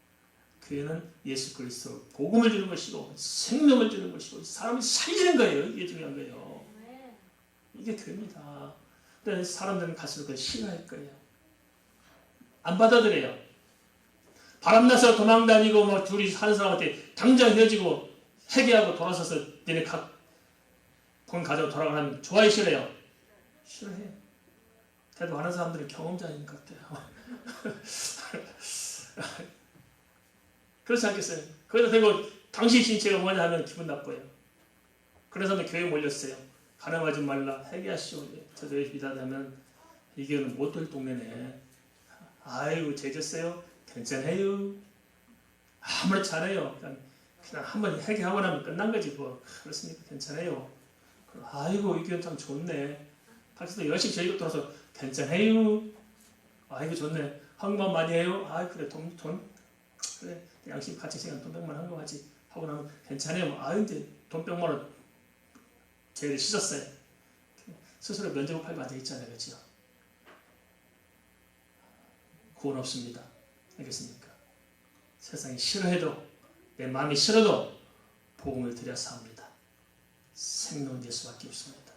교회는 예수 그리스도 복음을 주는 것이고 생명을 주는 것이고 사람을 살리는 거예요. 이게 중요한 거예요. 이게 교회입니다. 근데 사람들은 갈수록 그걸 싫어할 거예요. 안 받아들여요. 바람나서 도망다니고 뭐 둘이 사는 사람한테 당장 헤어지고 회개하고 돌아서서 너네 각 본 가지고 돌아가면 좋아해 싫어해요? 싫어해. 그래도 많은 사람들은 경험자인 것 같아요. 그렇지 않겠어요? 거기다 대고 당신 진체가 뭐냐 하면 기분 나빠요. 그래서 교회에 몰렸어요. 가늠하지 말라 회개하시오. 저도 믿다면 이게는 못될 동네네. 아이고 죄졌어요? 괜찮아요. 아무렇지 않아요. 그냥 한번 회개하고 나면 끝난 거지 뭐. 그렇습니까? 괜찮아요. 아이고 이 교회는 참 좋네. 밖에서 열심히 저희가 돌아서 괜찮아요. 아이고 좋네. 한국만 많이 해요. 아 그래 돈 그래 양심 같이 시간 돈 100만 한 거 같이 하고 나면 괜찮아요. 아 이제 돈 100만 원 저희를 씻었어요. 스스로 면접을 팔고 앉아있잖아요. 그렇죠? 구원 없습니다. 알겠습니까? 세상이 싫어해도 내 마음이 싫어도 복음을 드려서 합니다. 생명은 예수밖에 없습니다.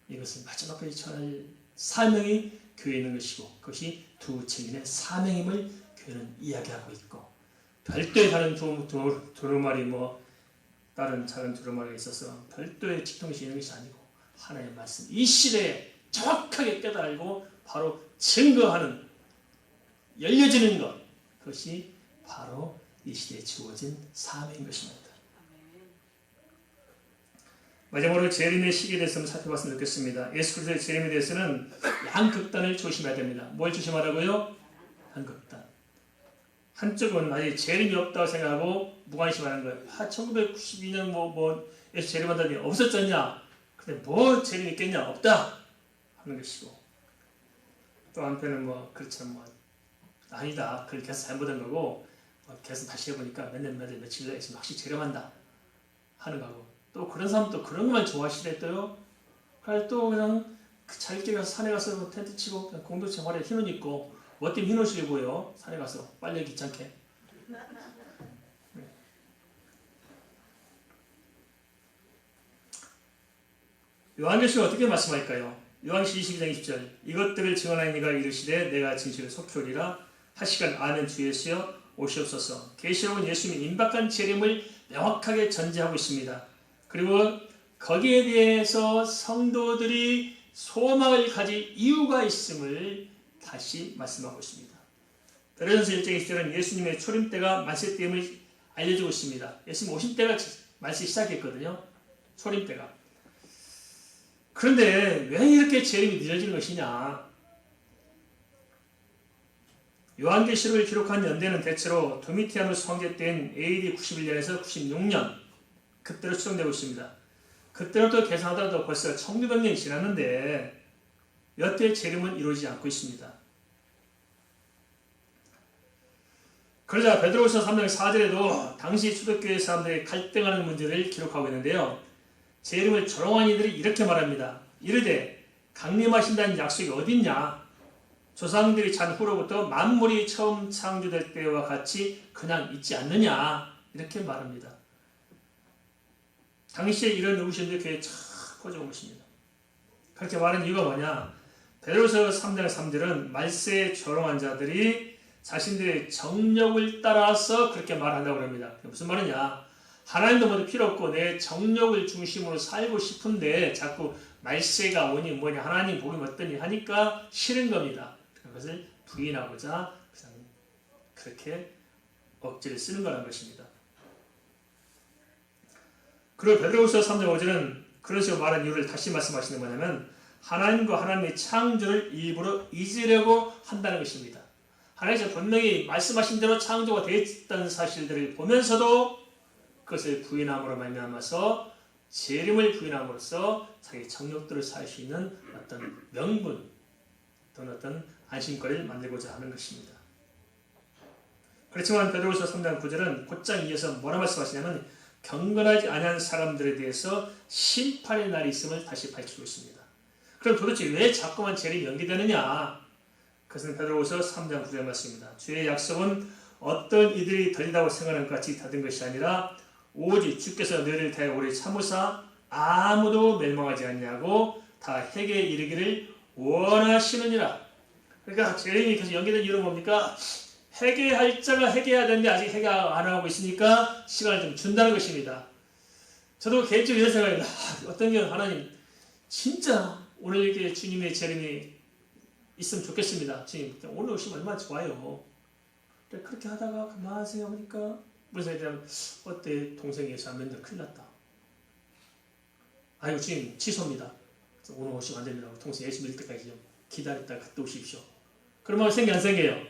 이것을 마지막까지 전할 사명이 교회에 있는 것이고 그것이 두 증인의 사명임을 교회는 이야기하고 있고 별도의 다른 두루마리 뭐 다른 작은 두루마리가 있어서 별도의 직통이 있는 것이 아니고 하나의 말씀 이 시대에 정확하게 깨달고 바로 증거하는 열려지는 것 그것이 바로 이 시대에 주어진 사명인 것입니다. 마지막으로 재림의 시기에 대해서 한번 살펴봤으면 좋겠습니다. 예수 그리스도의 재림에 대해서는 양극단을 조심해야 됩니다. 뭘 조심하라고요? 양극단. 한쪽은 아직 재림이 없다고 생각하고 무관심하는 거예요. 1992년 뭐 예수 재림한다니 없었잖냐? 근데 뭐 재림이 있겠냐? 없다 하는 것이고 또 한편은 뭐 그렇죠 뭐 아니다. 그걸 계속 잘못한 거고 계속 다시 해보니까 며칠 전에 확실히 재림한다 하는 거고 또 그런 사람도 그런 것만 좋아하시랬대요. 그래서 또 그냥 자기끼리 가서 산에 가서 텐트 치고 그냥 공동체 활에 흰옷 입고 멋진 흰옷을 입고요. 산에 가서 빨래 귀찮게. 요한계시록 어떻게 말씀할까요? 요한계시록 22장 20절 이것들을 증언하는 이가 이르시되 내가 진실을 속히오리라 하시간 아멘 주 예수여 오시옵소서. 계시록은 예수님의 임박한 재림을 명확하게 전제하고 있습니다. 그리고 거기에 대해서 성도들이 소망을 가질 이유가 있음을 다시 말씀하고 있습니다. 베드로전서 1장 20절은 예수님의 초림 때가 만세 때임을 알려주고 있습니다. 예수님 오실 때가 만세 시작했거든요. 초림 때가. 그런데 왜 이렇게 재림이 늦어지는 것이냐? 요한계시록을 기록한 연대는 대체로 도미티아누스 황제 때인 AD 91년에서 96년 그때로 추정되고 있습니다. 그때로부터 계산하더라도 벌써 1600년이 지났는데 여태 재림은 이루어지지 않고 있습니다. 그러자 베드로후서 3장 4절에도 당시 초대교회 사람들이 갈등하는 문제를 기록하고 있는데요. 재림을 조롱한 이들이 이렇게 말합니다. 이르되 강림하신다는 약속이 어딨냐? 조상들이 잔 후로부터 만물이 처음 창조될 때와 같이 그냥 있지 않느냐? 이렇게 말합니다. 당시에 이런 의구심들이 교회에 쫙 퍼져온 것입니다. 그렇게 말하는 이유가 뭐냐? 베드로후서 3장 3절은 말세에 조롱한 자들이 자신들의 정욕을 따라서 그렇게 말한다고 합니다. 무슨 말이냐? 하나님도 모두 필요 없고 내 정욕을 중심으로 살고 싶은데 자꾸 말세가 오니 뭐냐 하나님 복이 어떠니 하니까 싫은 겁니다. 그것을 부인하고자 그렇게 억지를 쓰는 거라는 것입니다. 그리고 베드로후서 3장 5절은 그런 식으로 말한 이유를 다시 말씀하시는 뭐냐면 하나님과 하나님의 창조를 일부러 잊으려고 한다는 것입니다. 하나님께서 분명히 말씀하신 대로 창조가 되었다는 사실들을 보면서도 그것을 부인함으로 말미암아서 재림을 부인함으로써 자기 정욕들을 살 수 있는 어떤 명분 또는 어떤 안심거리를 만들고자 하는 것입니다. 그렇지만 베드로후서 3장 9절은 곧장 이어서 뭐라 말씀하시냐면 경건하지 아니한 사람들에 대해서 심판의 날이 있음을 다시 밝히고 있습니다. 그럼 도대체 왜 자꾸만 재림이 연기되느냐? 그것은 베드로후서 3장 9절 말씀입니다. 주의 약속은 어떤 이들이 덜리다고 생각하는 것 같이 닫은 것이 아니라 오직 주께서 너희를 대하여 오래 참으사 아무도 멸망하지 않냐고 다 회개에 이르기를 원하시느니라. 그러니까 재림이 계속 연기된 이유는 뭡니까? 회개할 자가 회개해야 되는데 아직 회개 안 하고 있으니까 시간을 좀 준다는 것입니다. 저도 개인적으로 이런 생각입니다. 어떤 경우는 하나님 진짜 오늘 이렇게 주님의 재림이 있으면 좋겠습니다. 주님 오늘 오시면 얼마나 좋아요. 그렇게 하다가 가만히 생각해보니까 무슨 얘기냐면 어때 동생이 예수 안 믿는다 큰일 났다. 아이고 주님 취소입니다. 오늘 오시면 안 됩니다. 동생 예수 믿을 때까지 좀 기다렸다가 갔다 오십시오. 그러면 생겨 안 생겨요?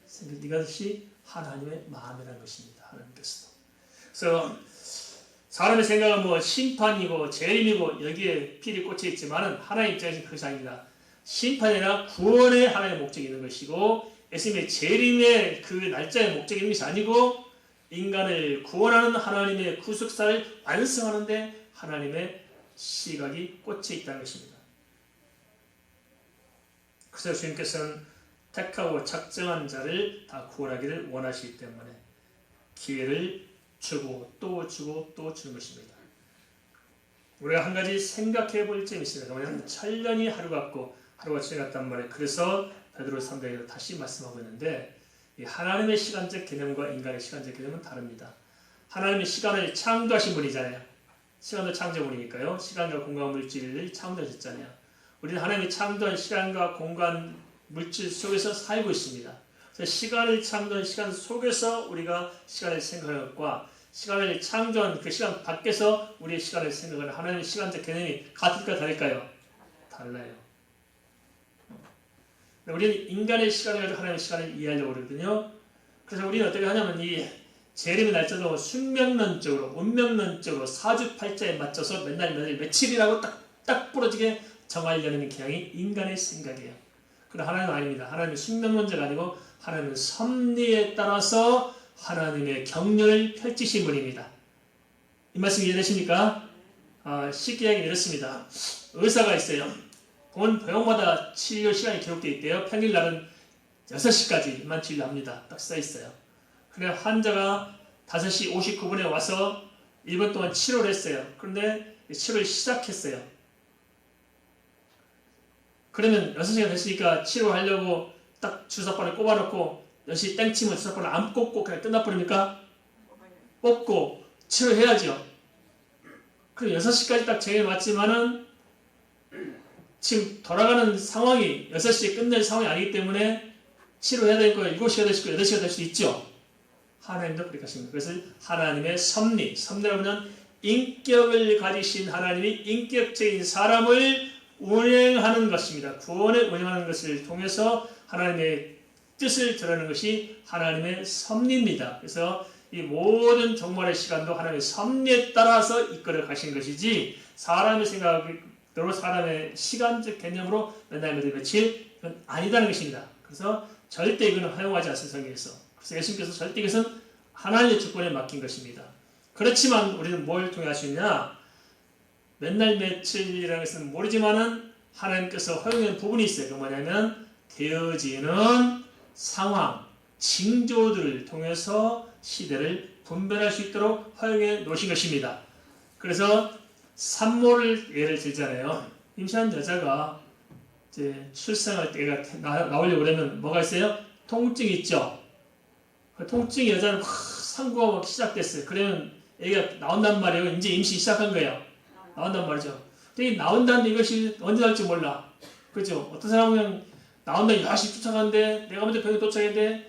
생길 이것이 하나님의 마음이라는 것입니다. 하나님께서도. 그래서 사람의 생각은 뭐 심판이고 재림이고 여기에 필이 꽂혀 있지만은 하나님 입장에서는 그것이 아닙니다. 심판이 아니라 구원의 하나님의 목적이 있는 것이고 예수님의 재림의 그 날짜의 목적이 있는 것이 아니고 인간을 구원하는 하나님의 구속사를 완성하는데 하나님의 시각이 꽂혀 있다는 것입니다. 그래서 주님께서는 택하고 작정한 자를 다 구원하기를 원하시기 때문에 기회를 주고 또 주고 또 주는 것입니다. 우리가 한 가지 생각해 볼 점이 있습니다. 뭐냐면 천년이 하루 같고 하루가 지났단 말이에요. 그래서 베드로 3장에서 다시 말씀하고 있는데 이 하나님의 시간적 개념과 인간의 시간적 개념은 다릅니다. 하나님의 시간을 창조하신 분이잖아요. 시간도 창조물이니까요. 시간과 공간 물질을 창조하셨잖아요. 우리는 하나님이 창조한 시간과 공간 물질 속에서 살고 있습니다. 그래서 시간을 창조한 시간 속에서 우리가 시간을 생각하는 것과 시간을 창조한 그 시간 밖에서 우리의 시간을 생각하는 하나님의 시간적 개념이 같을까 다를까요? 달라요. 우리는 인간의 시간을 가지고 하나님의 시간을 이해하려고 그러거든요. 그래서 우리는 어떻게 하냐면 이 재림의 날짜도 숙명론적으로 운명론적으로 사주팔자에 맞춰서 맨날 며칠이라고 딱 부러지게 정하려는 경향이 인간의 생각이에요. 그러나 하나님은 아닙니다. 하나님은 숙명론자가 아니고 하나님은 섭리에 따라서 하나님의 경륜을 펼치신 분입니다. 이 말씀 이해되십니까? 쉽게 이야기는 이렇습니다. 의사가 있어요. 본 병원마다 치료 시간이 기록되어 있대요. 평일 날은 6시까지만 진료합니다. 딱 써 있어요. 그래 환자가 5시 59분에 와서 1분 동안 치료를 했어요. 그런데 치료를 시작했어요. 그러면 6시가 됐으니까 치료하려고 딱 주사바를 꼽아놓고 6시 땡 치면 주사바를 안 꼽고 그냥 끝나버립니까? 뽑고 치료해야죠. 그럼 6시까지 딱 정해놨지만은 지금 돌아가는 상황이 6시에 끝낼 상황이 아니기 때문에 치료해야 될 거예요. 7시가 될 수 있고 8시가 될 수 있죠. 하나님도 그렇게 하십니다. 그것을 하나님의 섭리, 섭리라고 하면 인격을 가지신 하나님이 인격적인 사람을 운행하는 것입니다. 구원을 운행하는 것을 통해서 하나님의 뜻을 드러내는 것이 하나님의 섭리입니다. 그래서 이 모든 종말의 시간도 하나님의 섭리에 따라서 이끌어 가신 것이지 사람의 생각으로 사람의 시간적 개념으로 맨날 며칠 이건 아니다는 것입니다. 그래서 절대 이거는 허용하지 않습니다. 성경에서. 그래서 예수님께서 절대 이것은 하나님의 주권에 맡긴 것입니다. 그렇지만 우리는 뭘 통해 할 수 있냐? 맨날 며칠이라는 것은 모르지만은 하나님께서 허용한 부분이 있어요. 그 뭐냐면 되어지는 상황, 징조들을 통해서 시대를 분별할 수 있도록 허용해 놓으신 것입니다. 그래서 산모를 예를 들잖아요. 임신한 여자가 이제 출산할 때가 나오려고 그러면 뭐가 있어요? 통증이 있죠. 그 통증이 여자는 상고가 막 시작됐어요. 그러면 애가 나온단 말이에요. 이제 임신 시작한 거예요. 나온단 말이죠. 근데 나온다는데 이것이 언제 날지 몰라. 그죠? 어떤 사람은 나온다 열심히 쫓아가는데 내가 먼저 병에 도착했는데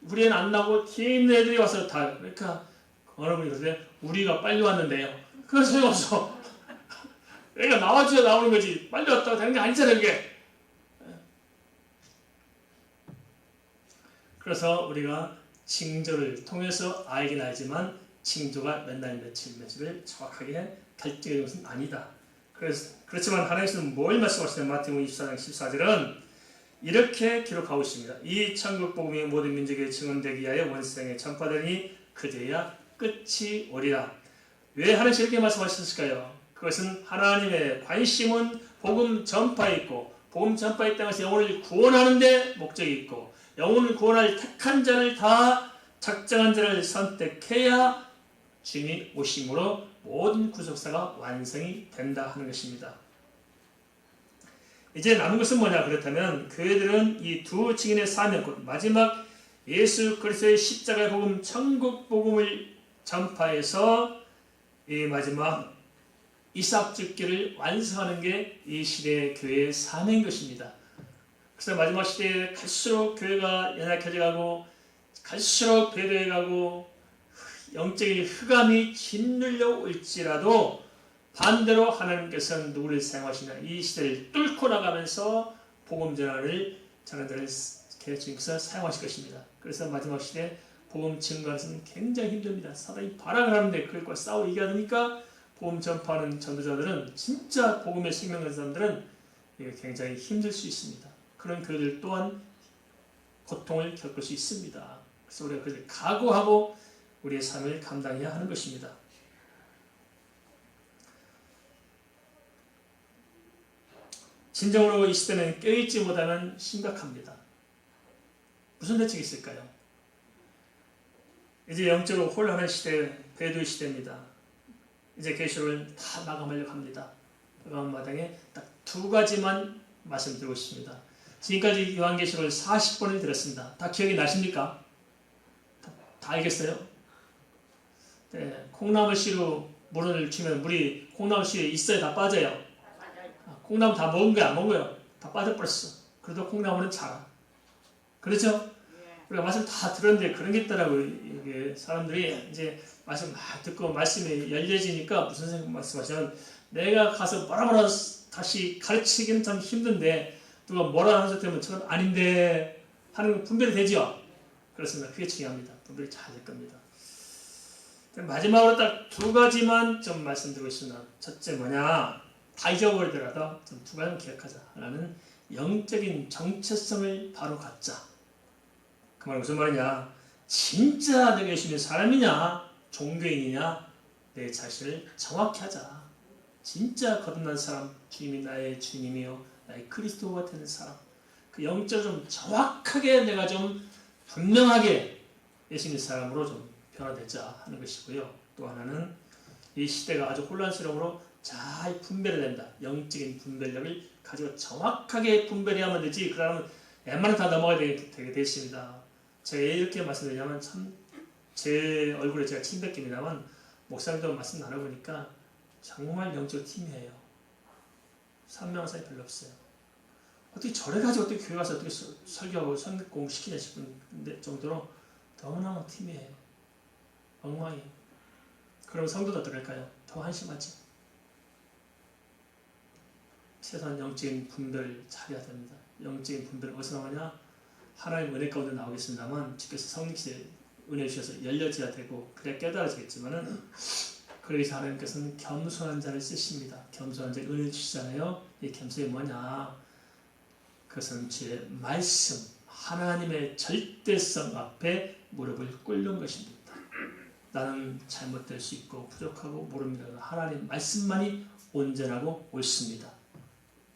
우리 애는 안 나오고 뒤에 있는 애들이 와서 다. 그러니까 어느 분이 그러세요. 우리가 빨리 왔는데요. 그건 소용없어. 애가 나와줘야 나오는 거지. 빨리 왔다고 되는 게 아니잖아요. 그게. 그래서 우리가 징조를 통해서 알긴 알지만 징조가 맨날 며칠을 정확하게 결정하는 것은 아니다. 그렇지만 하나님께서는 뭘 말씀하시냐면 마태복음 24장 14절은 이렇게 기록하고 있습니다. 이 천국 복음이 모든 민족에 증언되기 위하여 원세상에 전파되니 그제야 끝이 오리라. 왜 하나님께서 이렇게 말씀하셨을까요? 그것은 하나님의 관심은 복음 전파에 있고 복음 전파에 따라서 영혼을 구원하는 데 목적이 있고 영혼을 구원할 택한 자를 다 적정한 자를 선택해야 주님이 오심으로 모든 구속사가 완성이 된다 하는 것입니다. 이제 남은 것은 뭐냐? 그렇다면 그들은 이 두 증인의 사명, 곧 마지막 예수 그리스도의 십자가의 복음, 천국 복음을 전파해서 이 마지막 이삭 죽기를 완성하는 게 이 시대의 교회의 사명인 것입니다. 그래서 마지막 시대에 갈수록 교회가 연약해져가고 갈수록 배도해가고 영적인 흑암이 짓눌려 올지라도 반대로 하나님께서는 누구를 사용하시냐? 이 시대를 뚫고 나가면서 복음 전환을 전환자를 주님께서 사용하실 것입니다. 그래서 마지막 시대 복음 증거하는 것은 굉장히 힘듭니다. 사단이 발악을 하는데 그것과 싸워 이겨야 되니까 복음 전파하는 전도자들은 진짜 복음의 생명 가진 사람들은 굉장히 힘들 수 있습니다. 그런 그들 또한 고통을 겪을 수 있습니다. 그래서 우리가 그들을 각오하고 우리의 삶을 감당해야 하는 것입니다. 진정으로 이 시대는 깨어있지 못하면 심각합니다. 무슨 대책이 있을까요? 이제 영적으로 혼란한 시대, 배도의 시대입니다. 이제 계시록을 다 마감하려고 합니다. 마감 마당에 딱 두 가지만 말씀드리고 싶습니다. 지금까지 요한계시록을 40번을 들었습니다. 다 기억이 나십니까? 다 알겠어요? 네, 콩나물 씨로 물을 주면 물이 콩나물 씨에 있어야 다 빠져요. 콩나물 다 먹은 거야, 안 먹은 거야? 다 빠져버렸어. 그래도 콩나물은 자라. 그렇죠? 우리가 말씀 다 들었는데 그런 게 있더라고요. 이게 사람들이 이제 말씀 막 듣고 말씀이 열려지니까 무슨 말씀하시냐면 내가 가서 뭐라 다시 가르치기는 참 힘든데 누가 뭐라 하는 것 때문에 저건 아닌데 하는 거 분별이 되죠? 그렇습니다. 그게 중요합니다. 분별이 잘 될 겁니다. 마지막으로 딱 두 가지만 좀 말씀드리고 있습니다. 첫째 뭐냐? 다 잊어버리더라도 좀 두 가지만 기억하자. 하나는 영적인 정체성을 바로 갖자. 그 말은 무슨 말이냐? 진짜 내가 예수님의 사람이냐? 종교인이냐? 내 자신을 정확히 하자. 진짜 거듭난 사람, 주님이 나의 주님이요 나의 그리스도가 되는 사람. 그 영적으로 좀 정확하게 내가 좀 분명하게 예수님의 사람으로 좀 변화되자 하는 것이고요. 또 하나는 이 시대가 아주 혼란스러움으로 잘 분별해야 된다. 영적인 분별력을 가지고 정확하게 분별해야만 되지. 그러면 웬만하면 다 넘어가야 되게 돼 있습니다. 제가 이렇게 말씀드리자면 참 제 얼굴에 제가 침 뱉깁니다만 목사님도 말씀 나눠보니까 정말 영적 팀이에요. 선명한 사람이 별로 없어요. 어떻게 저래 가지고 어떻게 교회 가서 어떻게 설교하고 성경 공부시키냐 싶은 정도로 너무너무 팀이에요. 엉망이에요. 그럼 성도도 어떨까요? 더 한심하지. 최소한 영적인 분별 잘해야 됩니다. 영적인 분별은 어디서 나오냐? 하나님 은혜 가운데 나오겠습니다만 주께서 성령께서 은혜 주셔서 열려져야 되고 그래야 깨달아지겠지만은 그러기 위해서 하나님께서는 겸손한 자를 쓰십니다. 겸손한 자를 은혜 주시잖아요. 이 겸손이 뭐냐? 그것은 주의 말씀, 하나님의 절대성 앞에 무릎을 꿇는 것입니다. 나는 잘못될 수 있고 부족하고 모릅니다. 하나님 말씀만이 온전하고 옳습니다.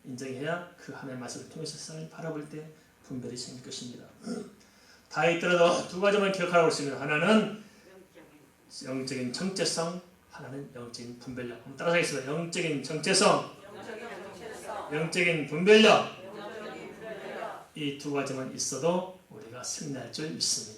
인정해야 그 하나님의 말씀을 통해서 세상을 바라볼 때 분별이 생길 것입니다. 다 있더라도 두 가지만 기억하라고 했습니다. 하나는 영적인 정체성, 하나는 영적인 분별력. 한번 따라하겠습니다. 영적인 정체성, 영적인 분별력. 이 두 가지만 있어도 우리가 승리할 줄 믿습니다.